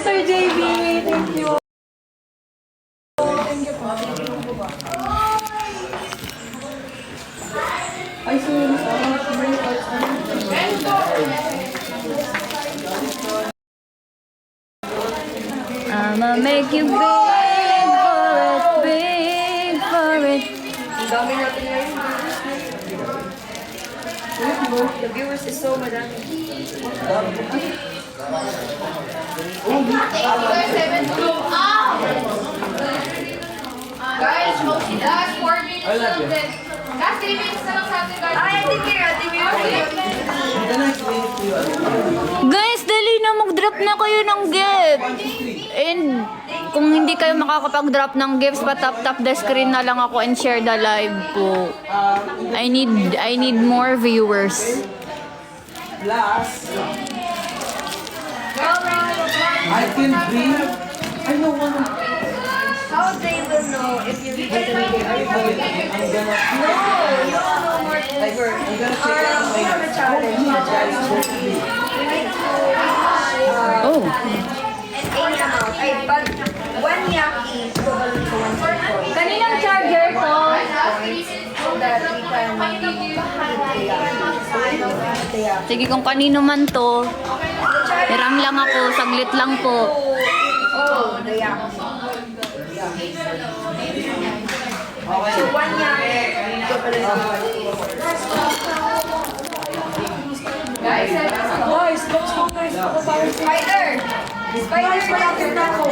Sir JB, thank you. Ay, sorry. I'ma make you big for it. Ang dami natin ngayon. The viewers is so madami. Guys, last 4 minutes lang din. Last 3 minutes na lang sa atin, guys. Ay, ate Mary. Guys, dali na mag-drop na kayo ng gift. And kung hindi kayo makakapag-drop ng gifts, tap the screen na lang ako and share the live po. I need more viewers. I can breathe. I don't wanna. How they will know if you read the video? I'm gonna. No, you will know more. I'm gonna say it We have a challenge. Oh. And any amount. Ay, pag 1 yaki, equivalent to 1 circle. Kaninang charger to? So that we can Sige, kung kanino man to. Hiram lang ako, saglit lang po. Oh, the yaki. So 1 yaki, equivalent to 1 Guys, let's go guys. Spider! Spider, malapit na ako.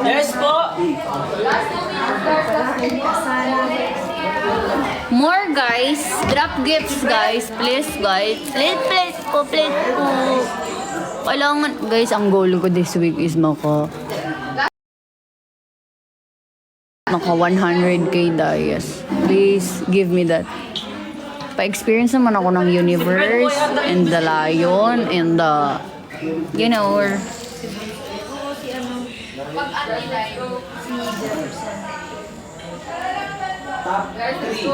Yes po! More guys, drop gifts guys, please guys. Please po. Kailangan, guys, ang goal ko this week is maka 100k dias. Please give me that. Pa-experience naman ako ng universe and the lion and the, you know, Top 3. Last two,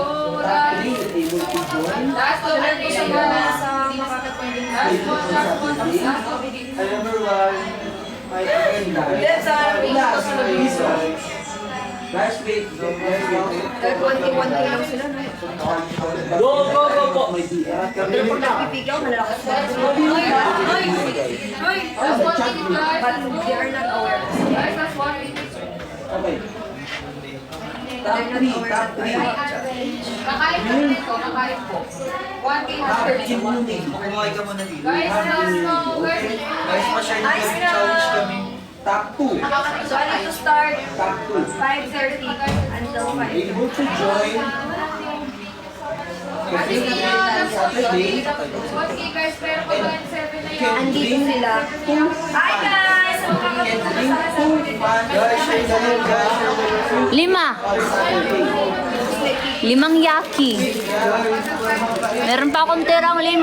ano po sa makakapwedeng last one. Number 1. Fight again. Last week. Go, go, go po. Last 1 minute, guys. But they are not aware. Guys, last 1 minute. Okay. Top 3. Top 3. Kakain po nito, kakain po. 1K Top per 3 moving. Kumain ka muna dito. Guys, last no, guys. Guys, ma-share nyo yung challenge kami. Top 2. So I need to start Top 2. 5:30 until 5. Able to join. Kasi sila, Saturday. 1K guys, pero pag 7 na yan. Andito sila. Hi guys! Guys, share na yun, guys. 5 yaki. Meron pa akong tirang 5.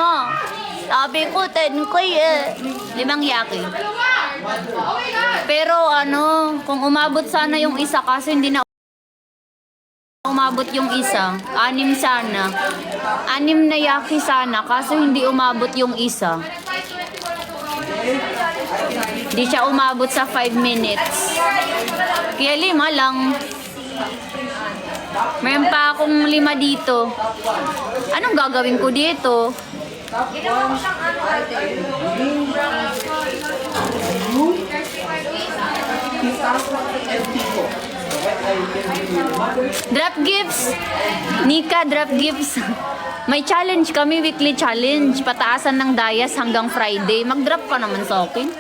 Sabi ko, 10 ko eh. 5 yaki. Okay guys! Pero ano, kung umabot sana yung isa, kaso hindi na umabot yung isa. 6 sana. 6 na yaki sana, kaso hindi umabot yung isa. Hindi siya umabot sa 5 minutes. Kaya 5 lang. Meron pa akong 5 dito. Anong gagawin ko dito? Ginawa ko siyang ano ate. Drop gifts. Nika, drop gifts. May challenge kami, weekly challenge. Pataasan ng dayas hanggang Friday. Mag-drop ka naman sa akin.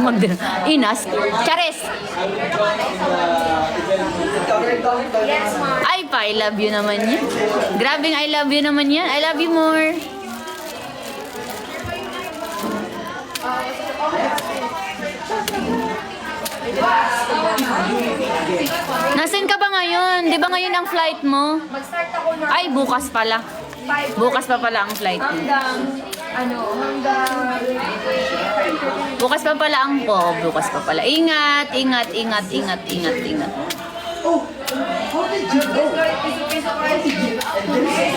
Mag-drop. Inas. Charis. Ay pa, I love you naman yan. Grabing I love you naman yan. I love you more. Nasaan ka ba ngayon? Di ba ngayon ang flight mo? Mag-start ako na Ay, bukas pala. 5 Bukas pa pala ang flight mo. hanggang Bukas pa pala ang bukas pa pala. Ingat, ingat, ingat, ingat, ingat, ingat.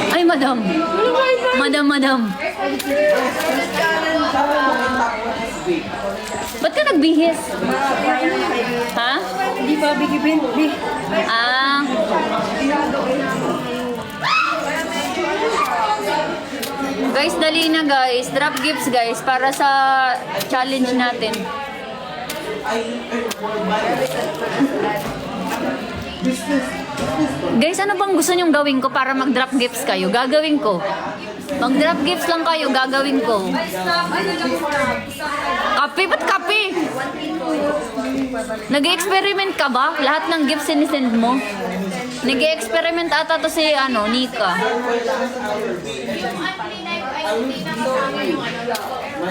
Ay, madam. Madam, madam. Ba't ka nagbihis? Ha? Hindi pa bigibin. Ah. Guys, dali na guys. Drop gifts guys para sa challenge natin. Guys, ano bang gusto nyong gawin ko para mag-drop gifts kayo? Gagawin ko. Mag-drop gifts lang kayo, gagawin ko. Kape? Ba't kape? Nag-experiment ka ba? Lahat ng gifts sinisend mo? Nag-experiment ata to si Nika.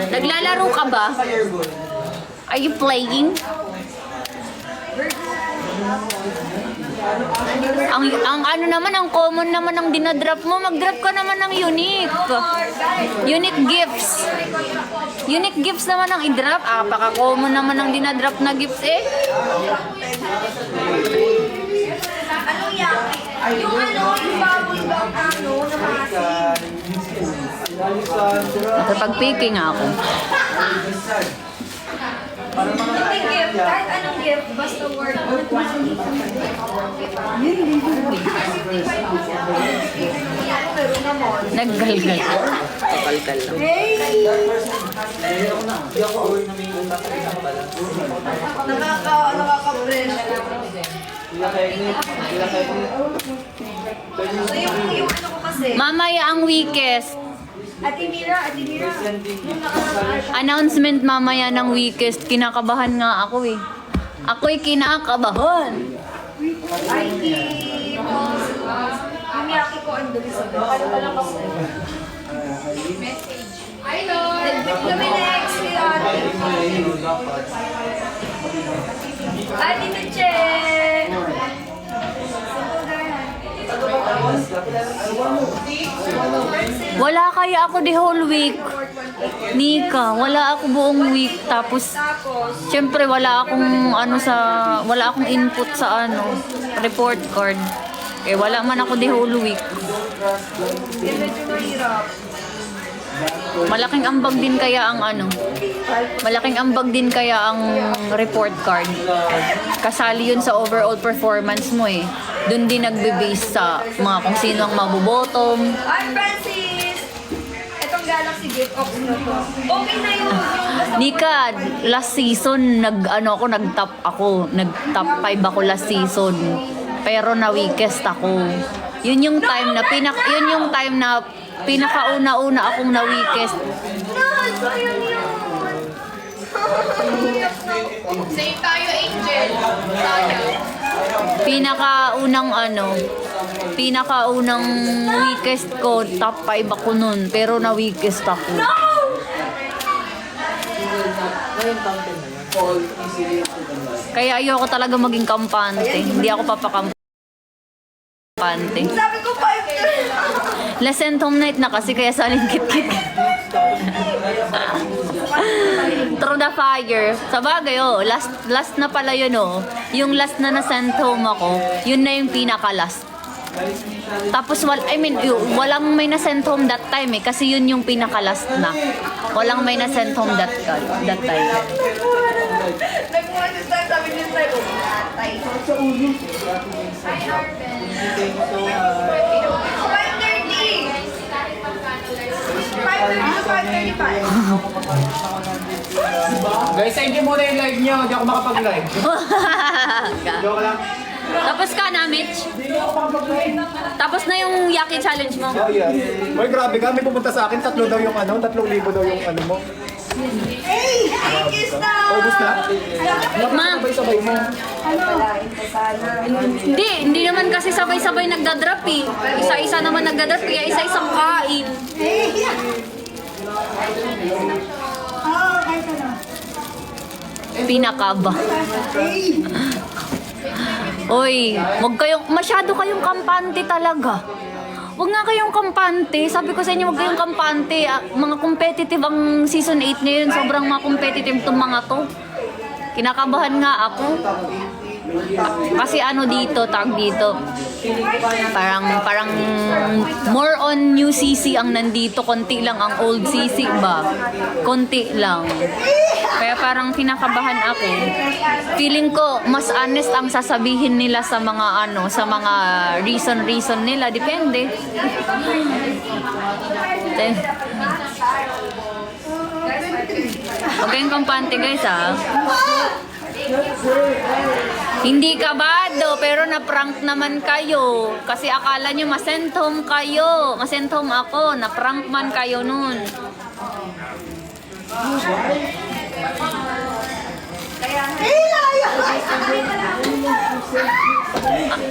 Naglalaro ka ba? Are you playing? Ang ano naman, ang common naman ang dinadrop mo, mag-drop ka naman ng unique. Unique gifts. Unique gifts naman ang i-drop. Paka-common naman ang dinadrop na gifts eh. Anong yaki? Yung bubble gum na maasin. Kapag-picking ako. Hindi gift, kahit anong gift, basta word of quantity. Naggalgal. Kapalkal lang. Nakaka-fresh. So yung ano ko kasi, Mamaya ang weakest. Ate Mira, nung nakaraan, Announcement mamaya ng weakest. Kinakabahan nga ako eh. Ako'y kinakabahan. ay di, yung yaki ko ang dali sa ano pa lang ako. Message. Hi Lord! Kami next, ate. Ate Tuche! Wala kaya ako the whole week. Nika, wala ako buong week. Tapos, syempre wala akong input sa report card. Eh, wala man ako the whole week. Medyo mahirap. Malaking ambag din kaya ang ano. Malaking ambag din kaya ang report card. Kasali yun sa overall performance mo eh. Doon din nagbe-base sa mga kung sino ang mabubottom. Ay, Francis! Itong Galaxy Gift Ops na to. Okay na yun. Nika, last season nag-top 5 ako last season. Pero na weakest ako. Yun yung time na pinakauna-una akong na weakest. No, sayang yun. Same tayo, Angel. Pinakaunang weakest ko, top 5 ako nun. Pero na weakest ako. Kaya ayoko talaga maging kampante. Hindi ako papakampante. Sabi ko 5 Lesson home night na kasi kaya saling kit-kit. Through the fire. Sa bagay, last na pala yun, Yung last na na-send home ako, yun na yung pinaka-last. Tapos, walang may na-send home that time kasi yun yung pinaka-last na. Walang may na-send home that time. Nagmura this time, sabi niya tayo, atay. 5:30 Guys, hindi muna yung live nyo. Hindi ako makapag-live. Joke lang. Tapos ka na, Mitch? Tapos na yung Yaki challenge mo? Oh, yeah. Uy, grabe ka. May pupunta sa akin. 3,000 daw yung 3,000 daw yung ano mo. Hey! Kiss na! Ubus na? Ma, Sabay-sabay mo. hindi naman kasi sabay-sabay nagdadrop eh. Isa-isa naman nagdadrop kaya isa-isang kain. Pinakaba. Oy, masyado kayong kampante talaga. Huwag nga kayong kampante. Sabi ko sa inyo, huwag kayong kampante. Mga competitive ang season 8 ngayon. Sobrang mga competitive tong mga to. Kinakabahan nga ako. Kasi tag dito. Parang more on new CC ang nandito. Konti lang ang old CC ba? Konti lang. Kaya parang kinakabahan ako. Feeling ko mas honest ang sasabihin nila sa mga sa mga reason nila. Depende. Huwag kayong kampante guys Hindi kabado, pero na-prank naman kayo. Kasi akala nyo ma-send home kayo. Ma-send home ako. Na-prank man kayo nun.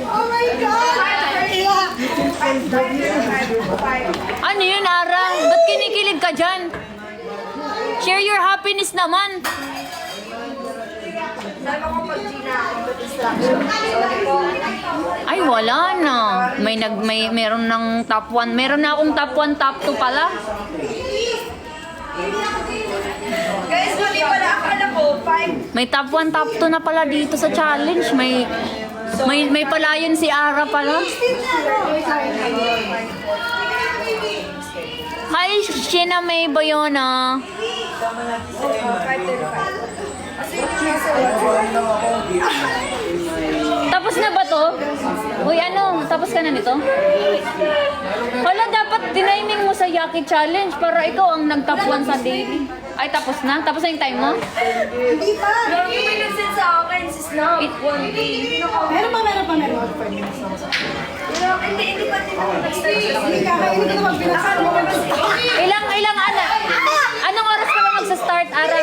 Oh my God! Ano yun, Ara? Ba't kinikilig ka dyan? Share your happiness naman. Sabi ko pag Gina, distraction. Sorry po. Ay, wala na. Meron ng top 1. Meron na akong top 1, top 2 pala. Guys, mali pala. Akala ko 5. May top 1, top 2 na pala dito sa challenge. May palayan si Ara pala. Hi, Sheena May Bayona. Tapos na ba to? Uy, tapos ka na nito? Wala, dapat diniming mo sa Yaki Challenge para ikaw ang nag-top 1 sa daily. Ay, tapos na? Tapos na yung time mo? Hindi pa. Yung may nag-send sa akin, sis na. Meron pa. Hindi pa din ako nag-start. Hindi ka naman Anong oras ka ba magsa-start, Ara?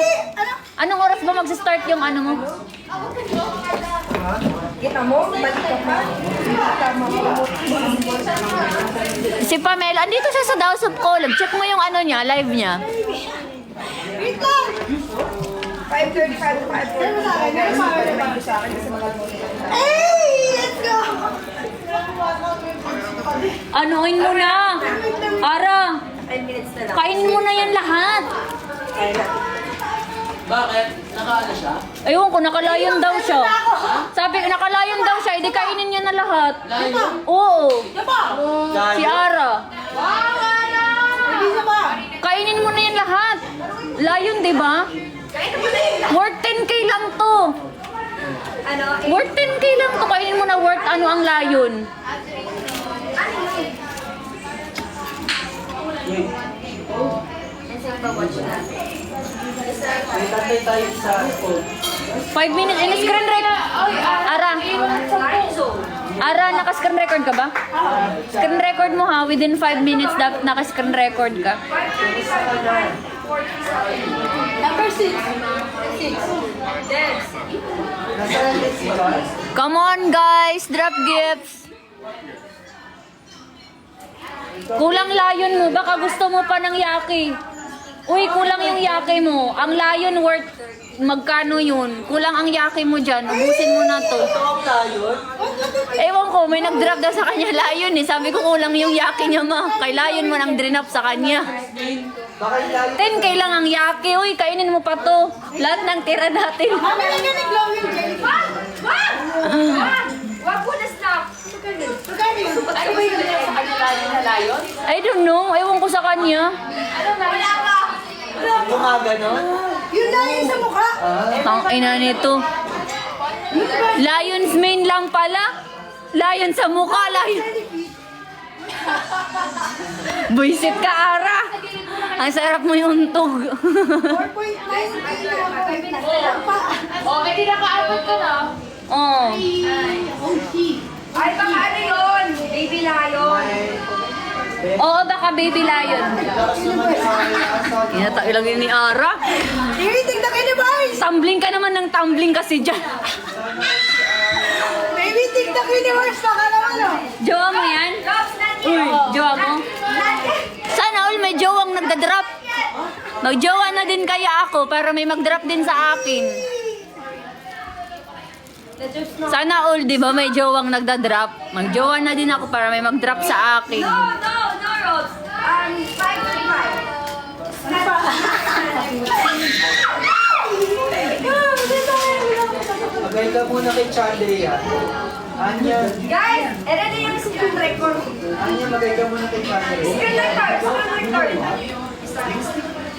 Anong oras ba magsa-start yung mo? Kita mo, balik ka pa. Tama mo. Si Pamela, andito siya sa House of Collab. Check mo yung live niya. Wait lang! 5:35 to 5:40. Hey! Let's go! Anuin mo na! Ara! 10 minutes na lang. Kainin mo na yan lahat! Bakit? Nakaano siya? Ayun ko, nakalayon daw siya. Sabi ko, nakalayon daw siya, hindi kainin niya na lahat. Layo? Oo. Si Layo? Ara. Kainin mo na yan lahat. Layon, di ba? Worth 10k lang to. Ano? Worth 10k lang to. Kainin mo na worth ano ang layon. May tatay tayo sa phone. 5 minutes. Screen record. Ara. Ara, naka-screen record ka ba? Screen record mo ha. Within 5 minutes dapat naka-screen record ka. Number 6. Come on guys, drop gifts. Kulang layon mo, baka gusto mo pa ng yaki. Uy, kulang yung yaki mo. Ang layon worth magkano yun? Kulang ang yaki mo dyan. Ubusin mo na to. Ito ang layon? Ewan ko, may nag-drop daw sa kanya layon eh. Sabi ko kulang yung yaki niya ma. Kay layon mo nang drinap sa kanya. Baka yung layon. 10k lang ang yaki. Uy, kainin mo pa to. Lahat ng tira natin. Mami, lang yan naglaw yung jelly. Wag mo na stop. Magkano yun? Ano ba yung sa kanila na layon? I don't know. Ewan ko sa kanya. Ano ba? Wala ka. Yung mga ganon? Yun lang yung sa mukha. Ang ina nito. Lion's mane lang pala. Lion sa mukha, lion. Buisit ka, Ara. Ang sarap mo yung tug. 4.9 kilo. Oh, may dinakaapat ka na. Oh. Ay, baka ano yun? Baby lion. Oo, baka baby lion. Inata ilang yun ni Ara. Tinitig na kayo ni Mars. Tumbling ka naman ng tumbling kasi dyan. Baby, tignan kayo ni Mars. Baka naman o. Jowa mo yan? Uy, jowa mo? Sana all may jowang nagda-drop. Magjowa na din kaya ako para may mag-drop din sa akin. Sana all, di ba, may jowang nagda-drop. Magjowa na din ako para may mag-drop sa akin. No, Rose. 5.5. Magay ka muna kay Charlie yan. Anya, Guys, ready yung screen record. Anya, magay ka muna kay Charlie. Screen record.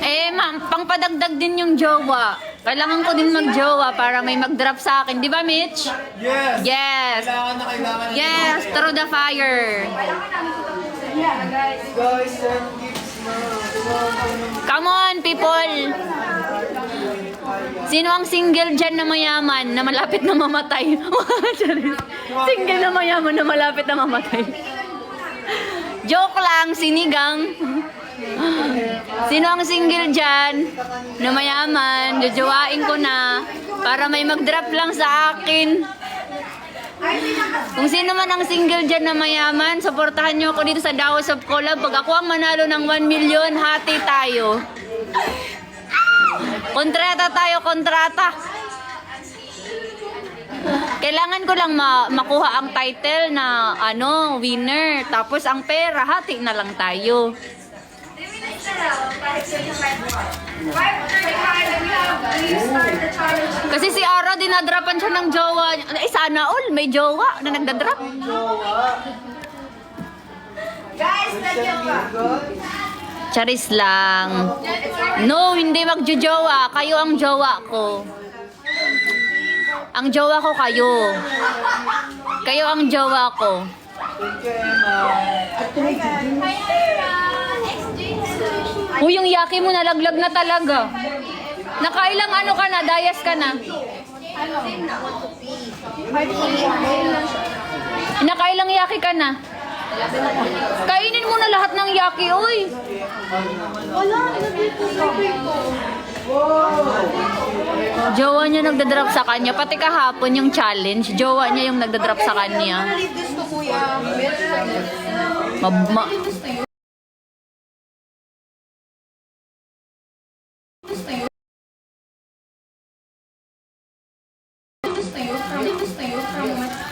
Eh, ma'am, pangpadagdag din yung jowa. Kailangan ko din mag-jowa para may mag-drop sa akin. Di ba, Mitch? Yes! Yes! Kailangan na kailangan. Yes! Through the fire! Guys, send gifts na. Come on, people! Sino ang single dyan na mayaman na malapit na mamatay? Single na mayaman na malapit na mamatay. Joke lang, sinigang. Sino ang single dyan na mayaman? Jojowain ko na para may mag-drop lang sa akin. Kung sino man ang single dyan na mayaman, supportahan nyo ako dito sa Daos of Collab. Pag ako ang manalo ng 1 million, hati tayo. Kontrata tayo, kontrata. Kailangan ko lang makuha ang title na winner. Tapos ang pera, hati na lang tayo. 5:35 we start the challenge. Kasi si Ara, dinadrapan siya ng jowa. Eh, sana all, may jowa na nagdadrap. Guys, nandiyan ka. Charis lang. No, hindi magjojowa. Kayo ang jowa ko. Ang jowa ko kayo. Kayo ang jowa ko. Uy, yung yaki mo nalaglag na talaga. Nakailang ka na, dayas ka na. Nakailang yaki ka na. Kainin mo na lahat ng yaki, uy. Jowa niya nagdadrop sa kanya. Pati kahapon yung challenge, jowa niya yung nagdadrop sa kanya. Leave this to Kuya.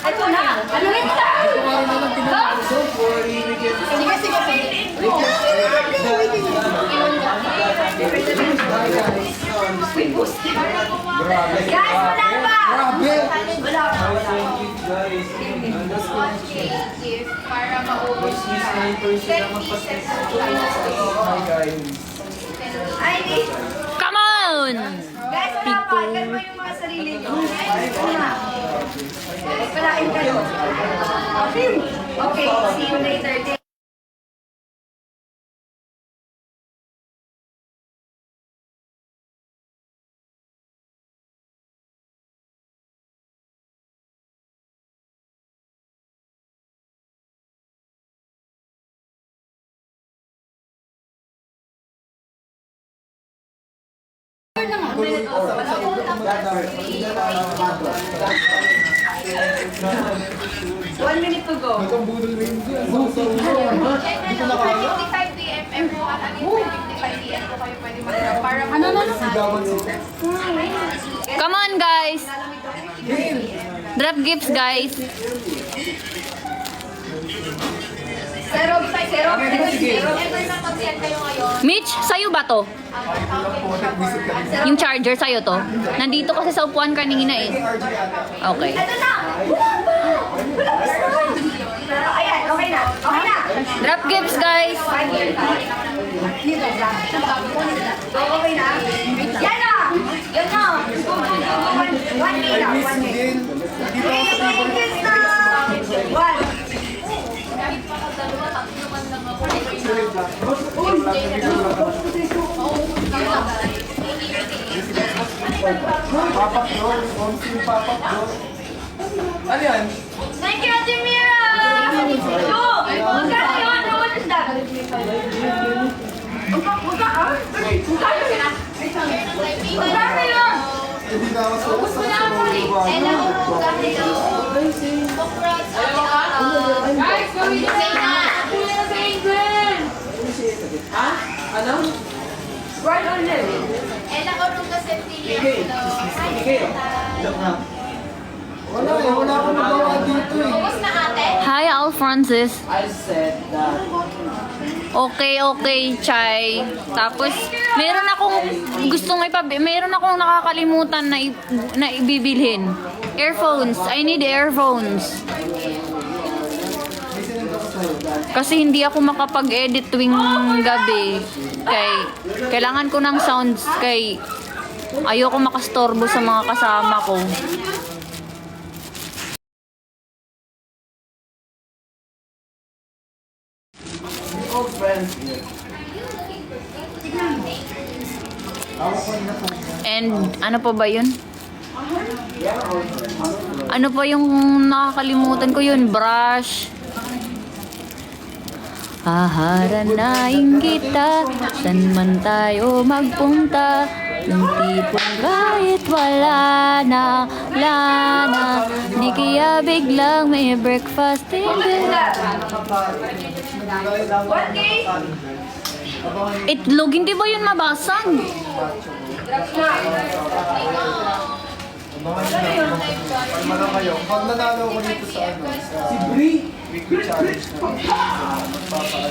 Ito na. Ano rin ito? Sige, sige, sige. Wait, boosting. Guys, wala pa! Grabe! Wala pa. Guys, 1K gift para maubos siya. 10 pieces. Hi guys. Ay, di. Come on! Guys, wala pa. Kalma yung mga sarili nyo. Guys, wala. Palain kayo. Okay, see you later. One minute to go. Nagkambudol rin dyan. And ano, 5:55 p.m. everyone, ano yung 5:55 p.m. po kayo pwede mag-drop para Sigawan sila. Come on, guys! Drop gifts, guys. Zero, ever na pag-set kayo ngayon. Mitch, sa'yo ba to? Yung charger sa'yo to? Nandito kasi sa upuan kanina eh. Okay. Ito na! Ayan, okay na. Okay na. Drop gifts, guys. Okay na. Yan na! Yan na! 1K na. 1K. Thank na! 1. Papak doon. Konsing papak doon. Ano yan? Thank you, Ate Mira! Magkano yun? What is that? Magkano yun? Hindi na ako sa Guys, gawin niyo na! Ano? Right on there. And ako nung kaseptiya. Joke na. Wala eh. Wala akong nagawa dito eh. Bukos na ate? Hi, Al Francis. I said that. Okay, Chay. Tapos, meron akong meron akong nakakalimutan na ibibilhin. Earphones. I need earphones. Kasi hindi ako makapag-edit tuwing gabi. Kailangan ko ng sounds kay ayoko makastorbo sa mga kasama ko. Old friends here. And ano pa ba yun? Ano pa yung nakakalimutan ko yun? Brush. Haharanain kita, saan man tayo magpunta. Yung tipong kahit wala na, di kaya biglang may breakfast in the 1K? itlog, hindi ba yun mabasag? Wala kayo. Pag nanalo ko dito sa ano, sa weekly challenge na.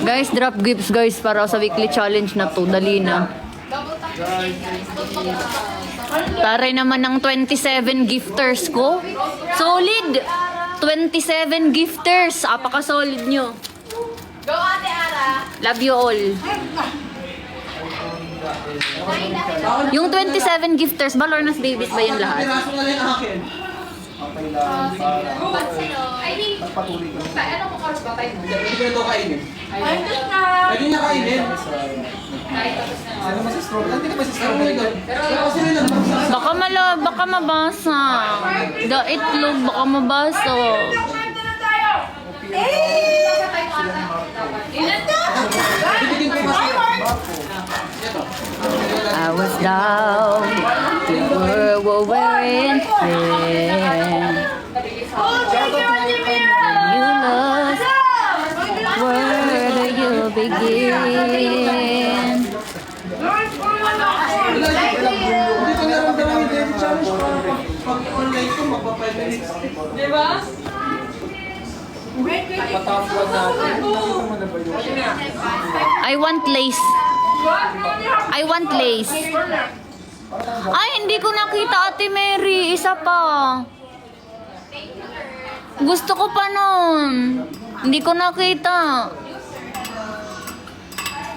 Guys, drop gifts guys para sa weekly challenge na to. Dali na. Taray naman ng 27 gifters ko. Solid! 27 gifters. Apaka-solid nyo. Go ate Ara! Love you all. Yung 27 gifters ba, Lorna's Babies ba yun lahat? Piraso na rin akin. Okay lang. Para I think, patuloy ko. ano ko course ba tayo? Hindi ko na ito kainin. Ayun na! Pwede niya kainin. Ano masastroll? Hindi ka masastroll. Pero kasi rin ang Baka mabasa. The itlog, baka mabasa. I was down, the world were wearing thin. You lost, where do you begin? Hindi ko naramdaman yung daily challenge para pag-online ko, magpa 5 minutes. Diba? Matapos natin. Ano na ba yun? I want lace. I want lace. Ay, hindi ko nakita, Ate Mary. Isa pa. Gusto ko pa nun. Hindi ko nakita.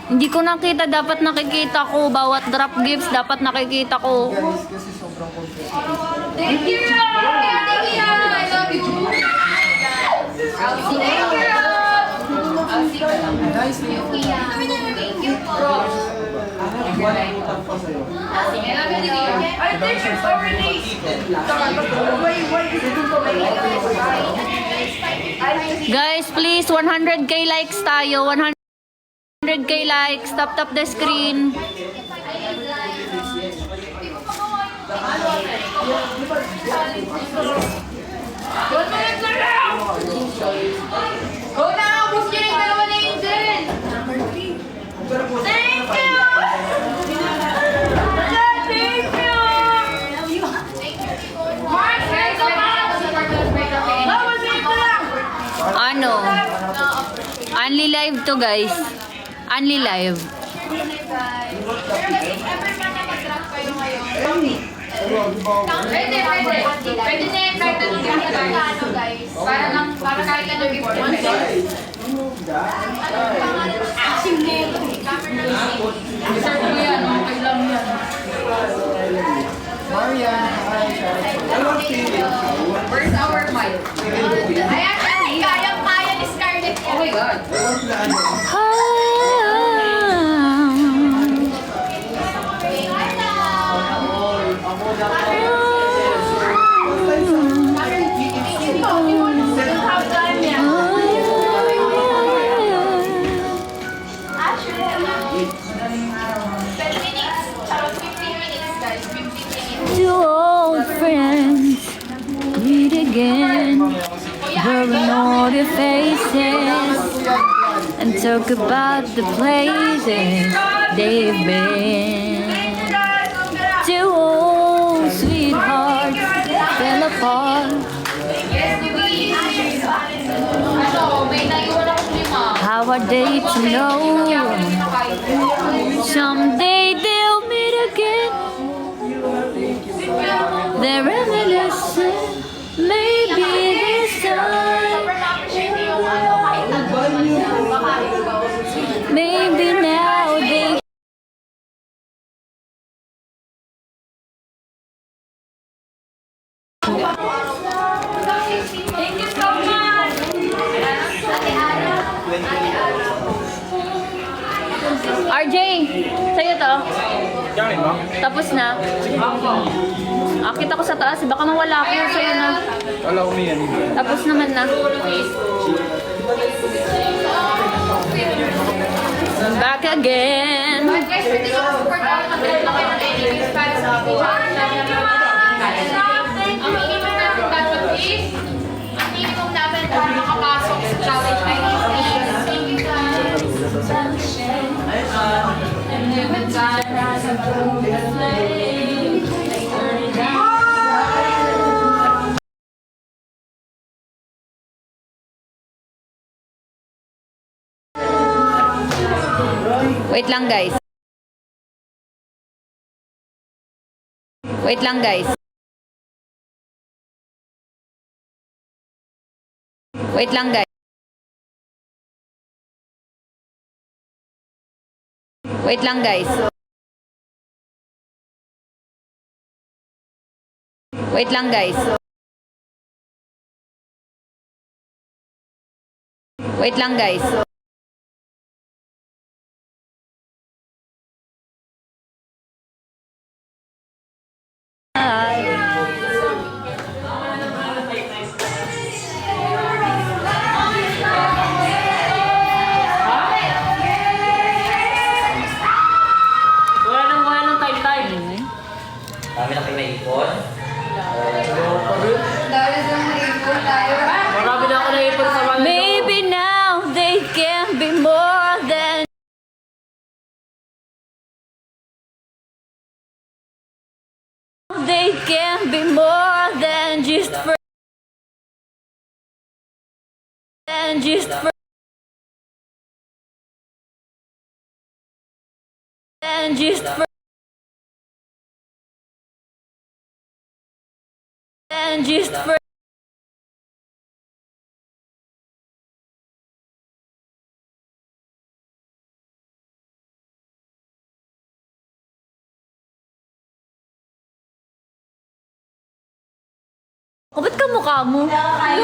Hindi ko nakita. Dapat nakikita ko. Bawat drop gifts, dapat nakikita ko. Guys, kasi sobrang competitive. Thank you, Thank you, I love you. Thank you, Nice to meet you. Thank you, bro. Ay, pictures already. Guys, please, 100k likes tayo. 100k likes. Tap the screen. Go na, ubus niyo yung dalawa na Angel. Thank you! Thank you! Mark, guys, Ano? Only live to, guys. Only live. Pwede. Pwede na yung kahit anong gamit guys. Para kahit anong gift. Deserve mo yan. Okay lang yan. Marian, hi, Where's our mic? Ayan, kayang-kaya ni Scarlett. Oh my God. Two old friends meet again, blurring all their faces, and talk about the places they've been. Two old sweethearts fell apart. How are they to know? Someday they'll meet again. They're reminiscent, maybe this time. Maybe now they. Thank you so much. RJ, sa'yo to. Tapos na. Akit ako sa taas, baka mawala ako sa'yo na. Wala umiyan. Tapos naman na. Back again. Guys, pwede nyo support ako mag-help na kayo ng anyways para sa video. Ang minimum namin dapat is, ang minimum namin para makapasok sa challenge ay 15. Thank you guys. Wait lang guys. Wait lang guys. Wait lang guys. Wait lang guys. Wait lang guys. Wait lang guys. Dami na kayo naipon. Marami na ako naipon sa mga Maybe now they can be more than they can be more than just for than just for than just for gist for O, ba't ka mukha mo? Ay,